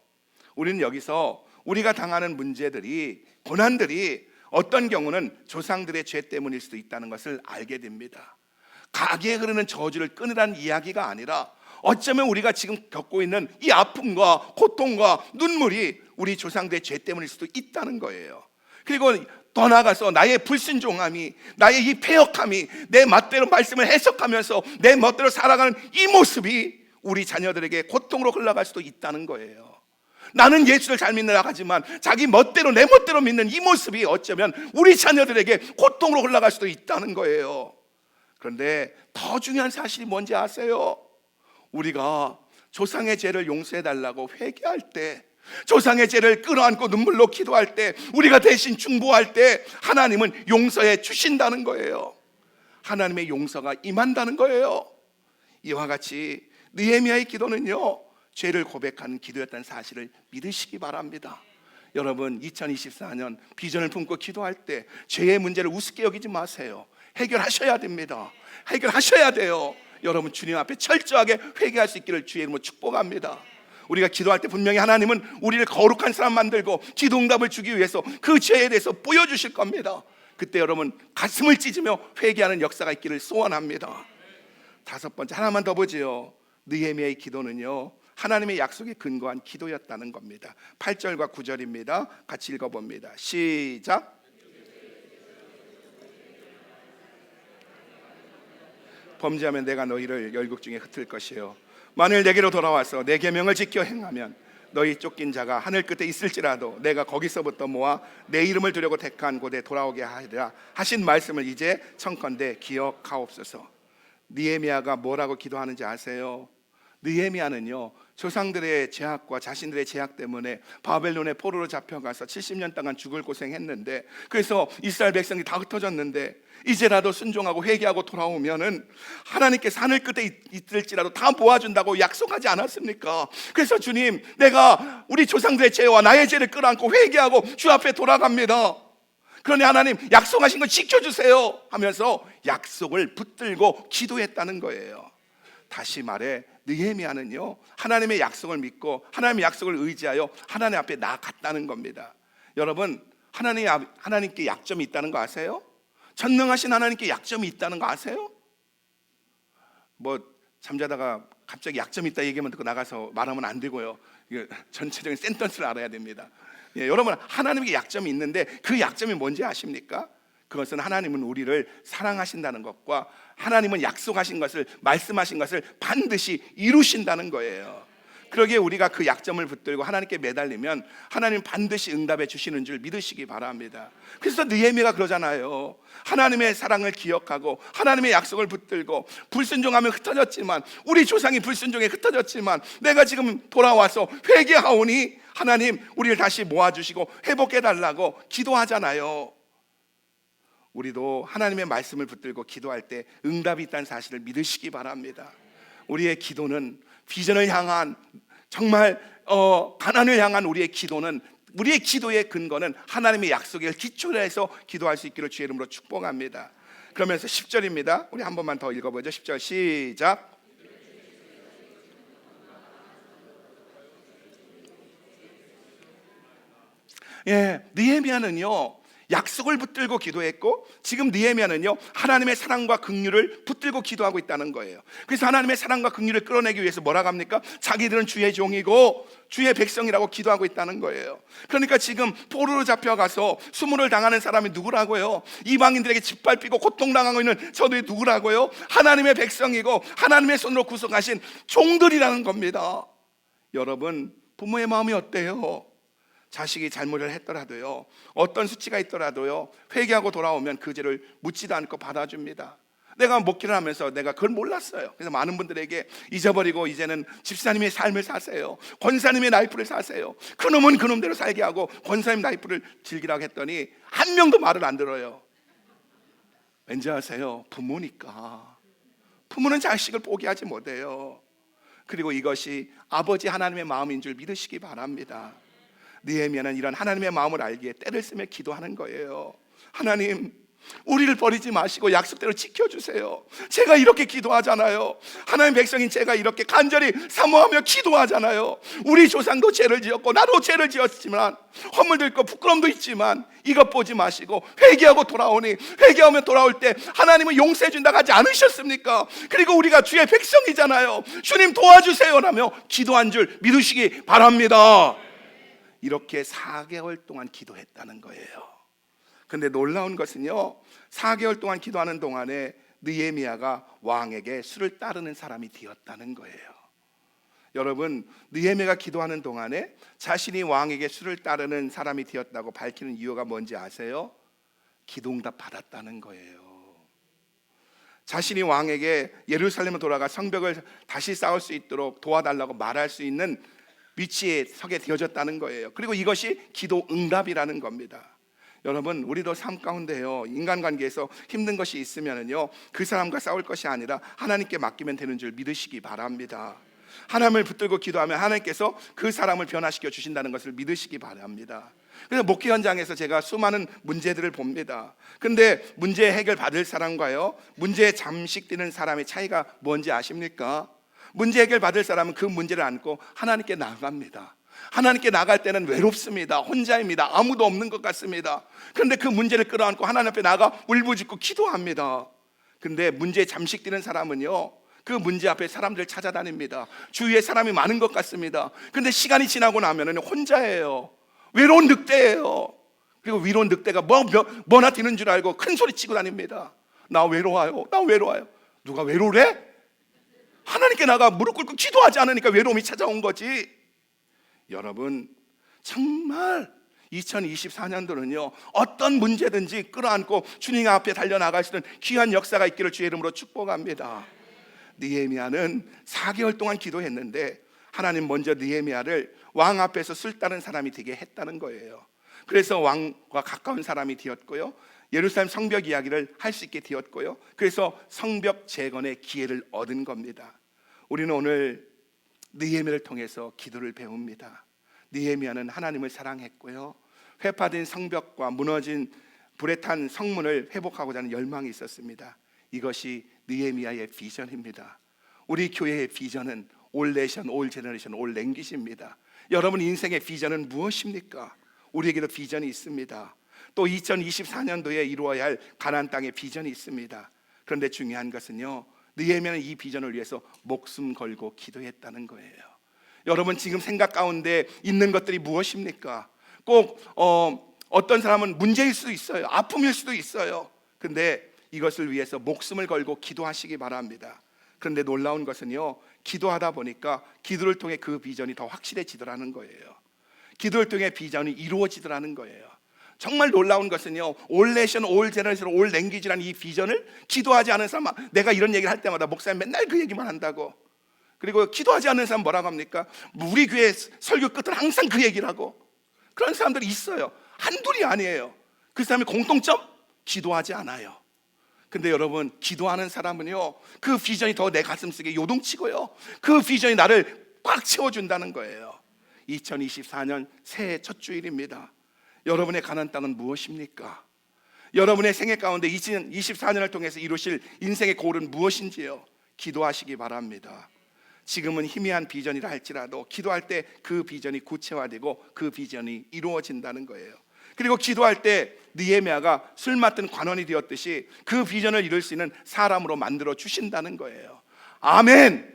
우리는 여기서 우리가 당하는 문제들이, 고난들이 어떤 경우는 조상들의 죄 때문일 수도 있다는 것을 알게 됩니다. 가게에 흐르는 저주를 끊으라는 이야기가 아니라 어쩌면 우리가 지금 겪고 있는 이 아픔과 고통과 눈물이 우리 조상들의 죄 때문일 수도 있다는 거예요. 그리고 더 나아가서 나의 불순종함이, 나의 이 패역함이 내 멋대로 말씀을 해석하면서 내 멋대로 살아가는 이 모습이 우리 자녀들에게 고통으로 흘러갈 수도 있다는 거예요. 나는 예수를 잘 믿는다 하지만 자기 멋대로 내 멋대로 믿는 이 모습이 어쩌면 우리 자녀들에게 고통으로 흘러갈 수도 있다는 거예요. 그런데 더 중요한 사실이 뭔지 아세요? 우리가 조상의 죄를 용서해달라고 회개할 때, 조상의 죄를 끌어안고 눈물로 기도할 때, 우리가 대신 중보할 때 하나님은 용서해 주신다는 거예요. 하나님의 용서가 임한다는 거예요. 이와 같이 느헤미야의 기도는요, 죄를 고백하는 기도였다는 사실을 믿으시기 바랍니다. 여러분, 2024년 비전을 품고 기도할 때 죄의 문제를 우습게 여기지 마세요. 해결하셔야 됩니다. 해결하셔야 돼요. 여러분, 주님 앞에 철저하게 회개할 수 있기를 주의 이름으로 축복합니다. 우리가 기도할 때 분명히 하나님은 우리를 거룩한 사람 만들고 기도 응답을 주기 위해서 그 죄에 대해서 보여주실 겁니다. 그때 여러분 가슴을 찢으며 회개하는 역사가 있기를 소원합니다. 다섯 번째, 하나만 더 보지요. 느헤미야의 기도는요, 하나님의 약속에 근거한 기도였다는 겁니다. 8절과 9절입니다. 같이 읽어봅니다. 시작. 범죄하면 내가 너희를 열국 중에 흩을 것이요, 만일 내게로 돌아와서 내 계명을 지켜 행하면 너희 쫓긴 자가 하늘 끝에 있을지라도 내가 거기서부터 모아 내 이름을 두려고 택한 곳에 돌아오게 하리라 하신 말씀을 이제 청컨대 기억하옵소서. 느헤미야가 뭐라고 기도하는지 아세요? 느헤미야는요, 조상들의 죄악과 자신들의 죄악 때문에 바벨론의 포로로 잡혀가서 70년 동안 죽을 고생했는데, 그래서 이스라엘 백성이 다 흩어졌는데 이제라도 순종하고 회개하고 돌아오면은 하나님께서 하늘 끝에 있을지라도 다 모아준다고 약속하지 않았습니까? 그래서 주님, 내가 우리 조상들의 죄와 나의 죄를 끌어안고 회개하고 주 앞에 돌아갑니다. 그러니 하나님 약속하신 거 지켜주세요 하면서 약속을 붙들고 기도했다는 거예요. 다시 말해 느헤미야는요, 하나님의 약속을 믿고 하나님의 약속을 의지하여 하나님 앞에 나아갔다는 겁니다. 여러분, 하나님께 약점이 있다는 거 아세요? 전능하신 하나님께 약점이 있다는 거 아세요? 뭐 잠자다가 갑자기 약점이 있다 얘기하면 듣고 나가서 말하면 안 되고요. 전체적인 센텐스를 알아야 됩니다. 여러분, 하나님께 약점이 있는데 그 약점이 뭔지 아십니까? 그것은 하나님은 우리를 사랑하신다는 것과 하나님은 약속하신 것을, 말씀하신 것을 반드시 이루신다는 거예요. 그러기에 우리가 그 약점을 붙들고 하나님께 매달리면 하나님 반드시 응답해 주시는 줄 믿으시기 바랍니다. 그래서 느헤미야가 그러잖아요. 하나님의 사랑을 기억하고 하나님의 약속을 붙들고 불순종하며 흩어졌지만, 우리 조상이 불순종에 흩어졌지만 내가 지금 돌아와서 회개하오니 하나님 우리를 다시 모아주시고 회복해달라고 기도하잖아요. 우리도 하나님의 말씀을 붙들고 기도할 때 응답이 있다는 사실을 믿으시기 바랍니다. 우리의 기도는 비전을 향한, 정말 가난을 향한 우리의 기도는, 우리의 기도의 근거는 하나님의 약속에 기초로 해서 기도할 수 있기를 주의 이름으로 축복합니다. 그러면서 10절입니다. 우리 한 번만 더 읽어보죠. 10절 시작. 느헤미야는요, 약속을 붙들고 기도했고, 지금 느헤미야는요 하나님의 사랑과 긍휼을 붙들고 기도하고 있다는 거예요. 그래서 하나님의 사랑과 긍휼을 끌어내기 위해서 뭐라고 합니까? 자기들은 주의 종이고 주의 백성이라고 기도하고 있다는 거예요. 그러니까 지금 포로로 잡혀가서 수모를 당하는 사람이 누구라고요? 이방인들에게 짓밟히고 고통당하고 있는 저들이 누구라고요? 하나님의 백성이고 하나님의 손으로 구속하신 종들이라는 겁니다. 여러분, 부모의 마음이 어때요? 자식이 잘못을 했더라도요, 어떤 수치가 있더라도요, 회개하고 돌아오면 그 죄를 묻지도 않고 받아줍니다. 내가 목회를 하면서 내가 그걸 몰랐어요. 그래서 많은 분들에게 잊어버리고 이제는 집사님의 삶을 사세요, 권사님의 라이프를 사세요, 그놈은 그놈대로 살게 하고 권사님 라이프를 즐기라고 했더니 한 명도 말을 안 들어요. 왠지 아세요? 부모니까. 부모는 자식을 포기하지 못해요. 그리고 이것이 아버지 하나님의 마음인 줄 믿으시기 바랍니다. 느헤미야는 이런 하나님의 마음을 알기에 때를 쓰며 기도하는 거예요. 하나님, 우리를 버리지 마시고 약속대로 지켜주세요. 제가 이렇게 기도하잖아요. 하나님 백성인 제가 이렇게 간절히 사모하며 기도하잖아요. 우리 조상도 죄를 지었고 나도 죄를 지었지만, 허물도 있고 부끄럼도 있지만 이것 보지 마시고 회개하고 돌아오니, 회개하며 돌아올 때 하나님은 용서해 준다고 하지 않으셨습니까? 그리고 우리가 주의 백성이잖아요. 주님 도와주세요 라며 기도한 줄 믿으시기 바랍니다. 이렇게 4개월 동안 기도했다는 거예요. 근데 놀라운 것은요, 4개월 동안 기도하는 동안에 느헤미야가 왕에게 술을 따르는 사람이 되었다는 거예요. 여러분, 느헤미야가 기도하는 동안에 자신이 왕에게 술을 따르는 사람이 되었다고 밝히는 이유가 뭔지 아세요? 기도응답 받았다는 거예요. 자신이 왕에게 예루살렘에 돌아가 성벽을 다시 쌓을 수 있도록 도와달라고 말할 수 있는 위치에 서게 되어졌다는 거예요. 그리고 이것이 기도 응답이라는 겁니다. 여러분, 우리도 삶 가운데요, 인간관계에서 힘든 것이 있으면요, 그 사람과 싸울 것이 아니라 하나님께 맡기면 되는 줄 믿으시기 바랍니다. 하나님을 붙들고 기도하면 하나님께서 그 사람을 변화시켜 주신다는 것을 믿으시기 바랍니다. 그래서 목회 현장에서 제가 수많은 문제들을 봅니다. 근데 문제 해결 받을 사람과요, 문제에 잠식되는 사람의 차이가 뭔지 아십니까? 문제 해결 받을 사람은 그 문제를 안고 하나님께 나아갑니다. 하나님께 나갈 때는 외롭습니다. 혼자입니다. 아무도 없는 것 같습니다. 그런데 그 문제를 끌어안고 하나님 앞에 나가 울부짖고 기도합니다. 근데 문제에 잠식되는 사람은요, 그 문제 앞에 사람들 찾아다닙니다. 주위에 사람이 많은 것 같습니다. 근데 시간이 지나고 나면 혼자예요. 외로운 늑대예요. 그리고 위로운 늑대가 뭐나 뛰는 줄 알고 큰 소리 치고 다닙니다. 나 외로워요. 나 외로워요. 누가 외로래? 하나님께 나가 무릎 꿇고 기도하지 않으니까 외로움이 찾아온 거지. 여러분, 정말 2024년도는요, 어떤 문제든지 끌어안고 주님 앞에 달려나갈 수 있는 귀한 역사가 있기를 주의 이름으로 축복합니다. 느헤미야는 4개월 동안 기도했는데 하나님 먼저 느헤미야를 왕 앞에서 술 따른 사람이 되게 했다는 거예요. 그래서 왕과 가까운 사람이 되었고요, 예루살렘 성벽 이야기를 할 수 있게 되었고요, 그래서 성벽 재건의 기회를 얻은 겁니다. 우리는 오늘 느헤미야를 통해서 기도를 배웁니다. 느헤미야는 하나님을 사랑했고요, 회파된 성벽과 무너진 불에 탄 성문을 회복하고자 하는 열망이 있었습니다. 이것이 느헤미야의 비전입니다. 우리 교회의 비전은 올 내션, 올 제너레이션, 올 랭귀지입니다. 여러분 인생의 비전은 무엇입니까? 우리에게도 비전이 있습니다. 또 2024년도에 이루어야 할 가나안 땅의 비전이 있습니다. 그런데 중요한 것은요, 느헤미야는 이 비전을 위해서 목숨 걸고 기도했다는 거예요. 여러분, 지금 생각 가운데 있는 것들이 무엇입니까? 꼭 어떤 사람은 문제일 수도 있어요. 아픔일 수도 있어요. 근데 이것을 위해서 목숨을 걸고 기도하시기 바랍니다. 그런데 놀라운 것은요, 기도하다 보니까 기도를 통해 그 비전이 더 확실해지더라는 거예요. 기도를 통해 비전이 이루어지더라는 거예요. 정말 놀라운 것은요, 올 내션, 올 제너레이션, 올 랭귀지라는 이 비전을 기도하지 않은 사람, 내가 이런 얘기를 할 때마다 목사님 맨날 그 얘기만 한다고. 그리고 기도하지 않는 사람 뭐라고 합니까? 우리 교회 설교 끝은 항상 그 얘기를 하고. 그런 사람들이 있어요. 한둘이 아니에요. 그 사람의 공통점? 기도하지 않아요. 근데 여러분, 기도하는 사람은요, 그 비전이 더 내 가슴속에 요동치고요, 그 비전이 나를 꽉 채워준다는 거예요. 2024년 새해 첫 주일입니다. 여러분의 가나안 땅은 무엇입니까? 여러분의 생애 가운데 2024년을 통해서 이루실 인생의 골은 무엇인지요? 기도하시기 바랍니다. 지금은 희미한 비전이라 할지라도 기도할 때 그 비전이 구체화되고 그 비전이 이루어진다는 거예요. 그리고 기도할 때 느헤미야가 술 맡은 관원이 되었듯이 그 비전을 이룰 수 있는 사람으로 만들어 주신다는 거예요. 아멘.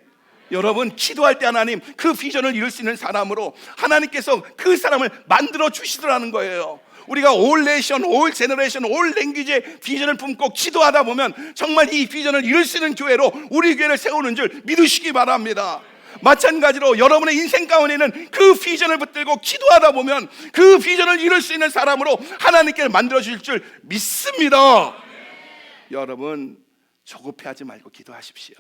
여러분, 기도할 때 하나님 그 비전을 이룰 수 있는 사람으로 하나님께서 그 사람을 만들어 주시더라는 거예요. 우리가 올 내션, 올 제너레이션, 올 랭귀지의 비전을 품고 기도하다 보면 정말 이 비전을 이룰 수 있는 교회로 우리 교회를 세우는 줄 믿으시기 바랍니다. 마찬가지로 여러분의 인생 가운데는 그 비전을 붙들고 기도하다 보면 그 비전을 이룰 수 있는 사람으로 하나님께서 만들어 주실 줄 믿습니다. 여러분, 조급해하지 말고 기도하십시오.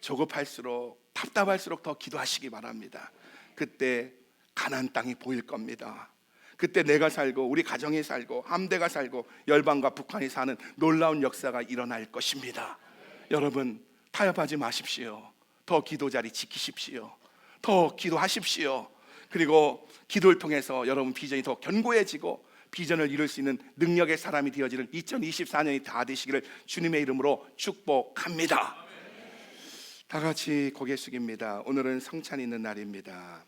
조급할수록, 답답할수록 더 기도하시기 바랍니다. 그때 가나안 땅이 보일 겁니다. 그때 내가 살고 우리 가정이 살고 함대가 살고 열방과 북한이 사는 놀라운 역사가 일어날 것입니다. 여러분, 타협하지 마십시오. 더 기도 자리 지키십시오. 더 기도하십시오. 그리고 기도를 통해서 여러분 비전이 더 견고해지고 비전을 이룰 수 있는 능력의 사람이 되어지는 2024년이 다 되시기를 주님의 이름으로 축복합니다. 다 같이 고개 숙입니다. 오늘은 성찬이 있는 날입니다.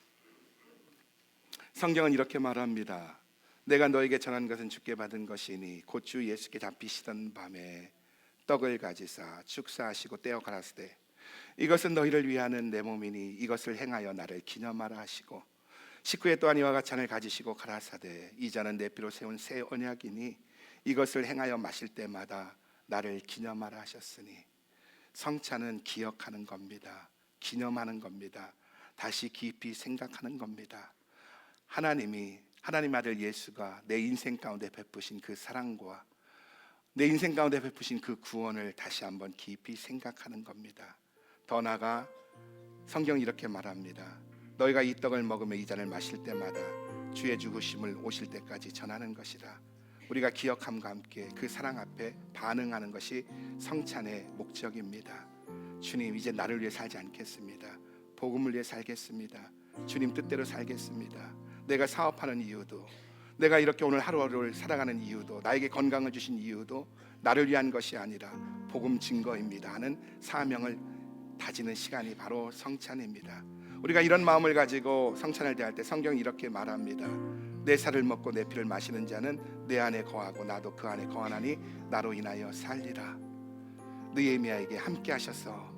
성경은 이렇게 말합니다. 내가 너에게 전한 것은 주께 받은 것이니 곧 주 예수께 잡히시던 밤에 떡을 가지사 축사하시고 떼어 가라사대 이것은 너희를 위하는 내 몸이니 이것을 행하여 나를 기념하라 하시고 19회 또한 이와 같이 잔을 가지시고 가라사대 이 잔은 내 피로 세운 새 언약이니 이것을 행하여 마실 때마다 나를 기념하라 하셨으니 성찬은 기억하는 겁니다. 기념하는 겁니다. 다시 깊이 생각하는 겁니다. 하나님 아들 예수가 내 인생 가운데 베푸신 그 사랑과 내 인생 가운데 베푸신 그 구원을 다시 한번 깊이 생각하는 겁니다. 더 나아가 성경이 이렇게 말합니다. 너희가 이 떡을 먹으며 이 잔을 마실 때마다 주의 죽으심을 오실 때까지 전하는 것이라. 우리가 기억함과 함께 그 사랑 앞에 반응하는 것이 성찬의 목적입니다. 주님, 이제 나를 위해 살지 않겠습니다. 복음을 위해 살겠습니다. 주님 뜻대로 살겠습니다. 내가 사업하는 이유도, 내가 이렇게 오늘 하루하루를 살아가는 이유도, 나에게 건강을 주신 이유도 나를 위한 것이 아니라 복음 증거입니다 하는 사명을 다지는 시간이 바로 성찬입니다. 우리가 이런 마음을 가지고 성찬을 대할 때 성경이 이렇게 말합니다. 내 살을 먹고 내 피를 마시는 자는 내 안에 거하고 나도 그 안에 거하나니 나로 인하여 살리라. 느헤미야에게 함께 하셔서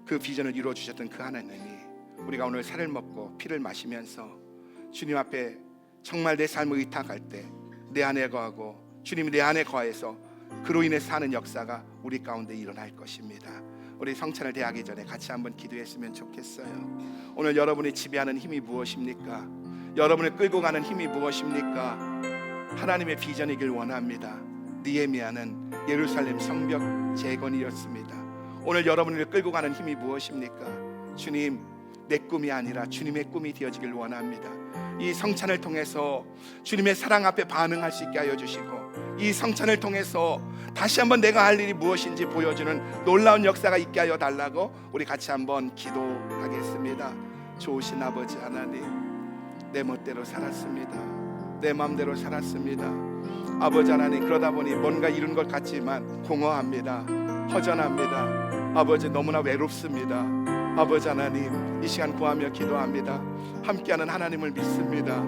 그 비전을 이루어 주셨던 그 하나님이 우리가 오늘 살을 먹고 피를 마시면서 주님 앞에 정말 내 삶을 의탁할 때 내 안에 거하고 주님이 내 안에 거해서 그로 인해 사는 역사가 우리 가운데 일어날 것입니다. 우리 성찬을 대하기 전에 같이 한번 기도했으면 좋겠어요. 오늘 여러분이 지배하는 힘이 무엇입니까? 여러분을 끌고 가는 힘이 무엇입니까? 하나님의 비전이길 원합니다. 느헤미야는 예루살렘 성벽 재건이었습니다. 오늘 여러분을 끌고 가는 힘이 무엇입니까? 주님, 내 꿈이 아니라 주님의 꿈이 되어지길 원합니다. 이 성찬을 통해서 주님의 사랑 앞에 반응할 수 있게 하여 주시고 이 성찬을 통해서 다시 한번 내가 할 일이 무엇인지 보여주는 놀라운 역사가 있게 하여 달라고 우리 같이 한번 기도하겠습니다. 좋으신 아버지 하나님, 내 멋대로 살았습니다. 내 마음대로 살았습니다. 아버지 하나님, 그러다 보니 뭔가 이룬 것 같지만 공허합니다. 허전합니다. 아버지, 너무나 외롭습니다. 아버지 하나님, 이 시간 구하며 기도합니다. 함께하는 하나님을 믿습니다.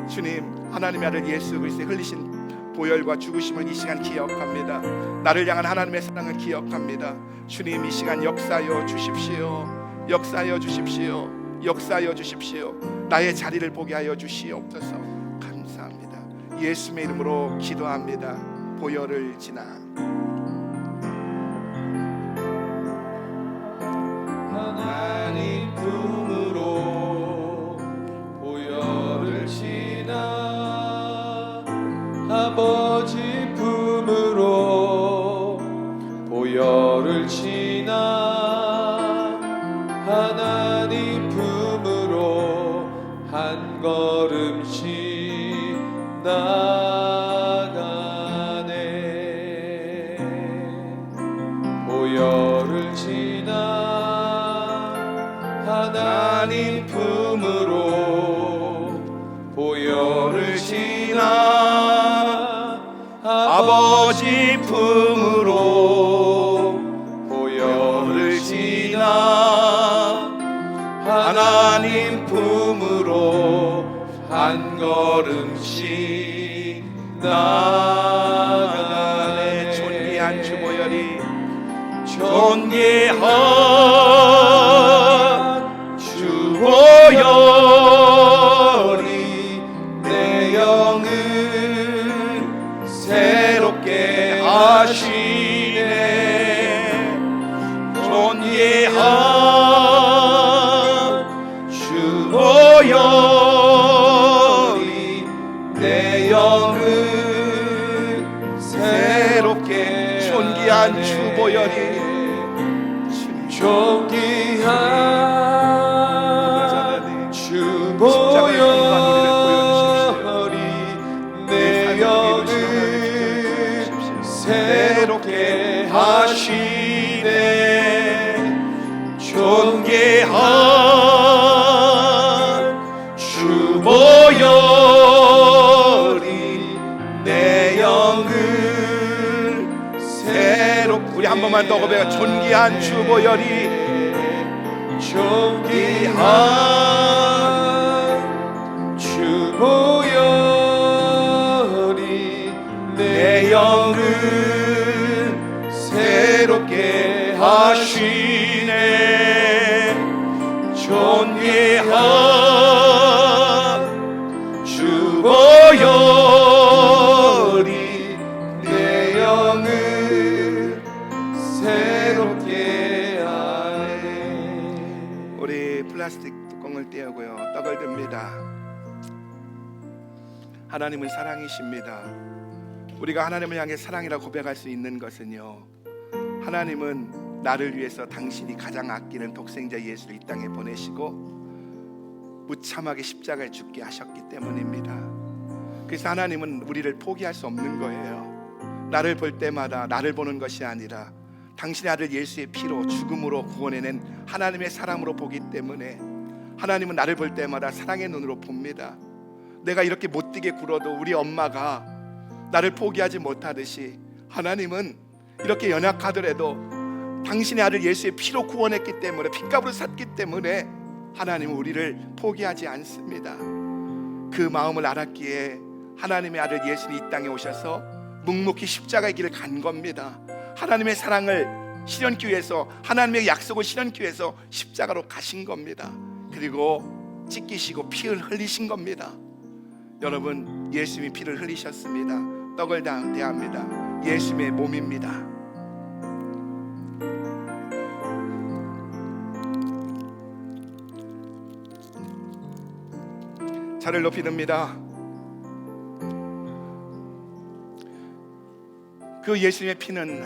주님, 하나님의 아들 예수 그리스도의 흘리신 보혈과 죽으심을 이 시간 기억합니다. 나를 향한 하나님의 사랑을 기억합니다. 주님, 이 시간 역사하여 주십시오. 역사하여 주십시오. 역사하여 주십시오. 나의 자리를 보게 하여 주시옵소서. 감사합니다. 예수의 이름으로 기도합니다. 보혈을 지나 하나님 품으로 보혈을 지나 아버지 품으로 보혈을 지나 하나님 품으로 한 걸음씩 나가네. 보혈을 지나 하나님 품으로 보혈을 지나 아버지 품으로 보혈을 지나 하나님 품으로 한 걸음씩 나가네. 존귀한 주보혈이 존귀한 주보혈이 내 영을 새롭게 하시네. 존귀한 주보혈이 내 영을 새롭게 존귀한 주보혈이 존귀한 주보혈이 내 영을 새롭게 하시네. 존귀한 주보혈이 내 영을 새롭게. 우리 한 번만 더 고백해. 존귀한 주보혈이 존귀한 주보혈이 내 영을 새롭게 하시네. 존귀한 주보혈이 내 영을 새롭게 하네. 우리 플라스틱 뚜껑을 떼우고요, 떡을 듭니다. 하나님은 사랑이십니다. 우리가 하나님을 향해 사랑이라고 고백할 수 있는 것은요, 하나님은 나를 위해서 당신이 가장 아끼는 독생자 예수를 이 땅에 보내시고 무참하게 십자가에 죽게 하셨기 때문입니다. 그래서 하나님은 우리를 포기할 수 없는 거예요. 나를 볼 때마다 나를 보는 것이 아니라 당신의 아들 예수의 피로 죽음으로 구원해낸 하나님의 사랑으로 보기 때문에 하나님은 나를 볼 때마다 사랑의 눈으로 봅니다. 내가 이렇게 못되게 굴어도 우리 엄마가 나를 포기하지 못하듯이 하나님은 이렇게 연약하더라도 당신의 아들 예수의 피로 구원했기 때문에, 핏값으로 샀기 때문에 하나님은 우리를 포기하지 않습니다. 그 마음을 알았기에 하나님의 아들 예수님이 이 땅에 오셔서 묵묵히 십자가의 길을 간 겁니다. 하나님의 사랑을 실현하기 위해서, 하나님의 약속을 실현하기 위해서 십자가로 가신 겁니다. 그리고 찢기시고 피를 흘리신 겁니다. 여러분, 예수님이 피를 흘리셨습니다. 떡을 대합니다. 예수님의 몸입니다. 자를 높이 듭니다. 그 예수님의 피는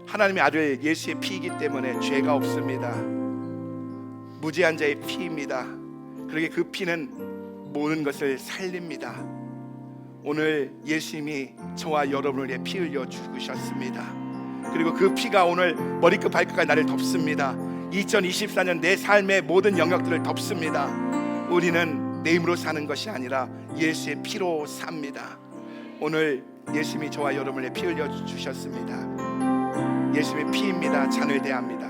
하나님의 아들 예수의 피이기 때문에 죄가 없습니다. 무죄한 자의 피입니다. 그러기에 그 피는 모든 것을 살립니다. 오늘 예수님이 저와 여러분을 위해 피 흘려 죽으셨습니다. 그리고 그 피가 오늘 머리끝 발끝까지 나를 덮습니다. 2024년 내 삶의 모든 영역들을 덮습니다. 우리는 내 힘으로 사는 것이 아니라 예수의 피로 삽니다. 오늘 예수님이 저와 여러분을 위해 피 흘려 주셨습니다. 예수님의 피입니다. 잔을 대합니다.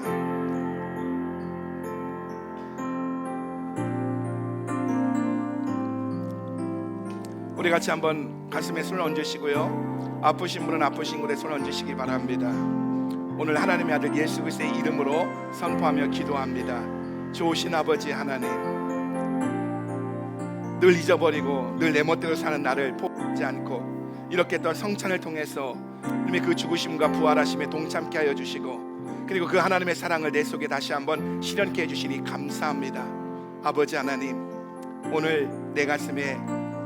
우리 같이 한번 가슴에 손을 얹으시고요, 아프신 분은 아프신 곳에 손을 얹으시기 바랍니다. 오늘 하나님의 아들 예수 그리스도의 이름으로 선포하며 기도합니다. 좋으신 아버지 하나님, 늘 잊어버리고 늘 내 멋대로 사는 나를 포기하지 않고 이렇게 또 성찬을 통해서 주님의 그 죽으심과 부활하심에 동참케 하여 주시고, 그리고 그 하나님의 사랑을 내 속에 다시 한번 실현케 해주시니 감사합니다. 아버지 하나님, 오늘 내 가슴에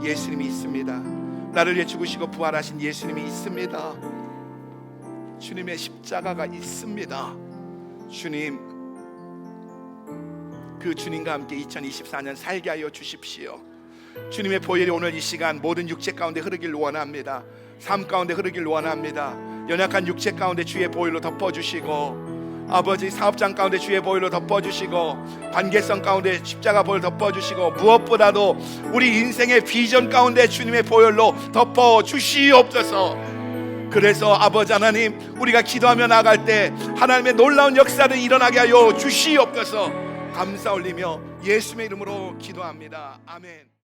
예수님이 있습니다. 나를 위해 죽으시고 부활하신 예수님이 있습니다. 주님의 십자가가 있습니다. 주님, 그 주님과 함께 2024년 살게 하여 주십시오. 주님의 보혈이 오늘 이 시간 모든 육체 가운데 흐르길 원합니다. 삶 가운데 흐르길 원합니다. 연약한 육체 가운데 주의 보혈로 덮어주시고, 아버지 사업장 가운데 주의 보혈로 덮어주시고, 관계성 가운데 십자가 보혈 덮어주시고, 무엇보다도 우리 인생의 비전 가운데 주님의 보혈로 덮어주시옵소서. 그래서 아버지 하나님, 우리가 기도하며 나아갈 때 하나님의 놀라운 역사를 일어나게 하여 주시옵소서. 감사 올리며 예수님의 이름으로 기도합니다. 아멘.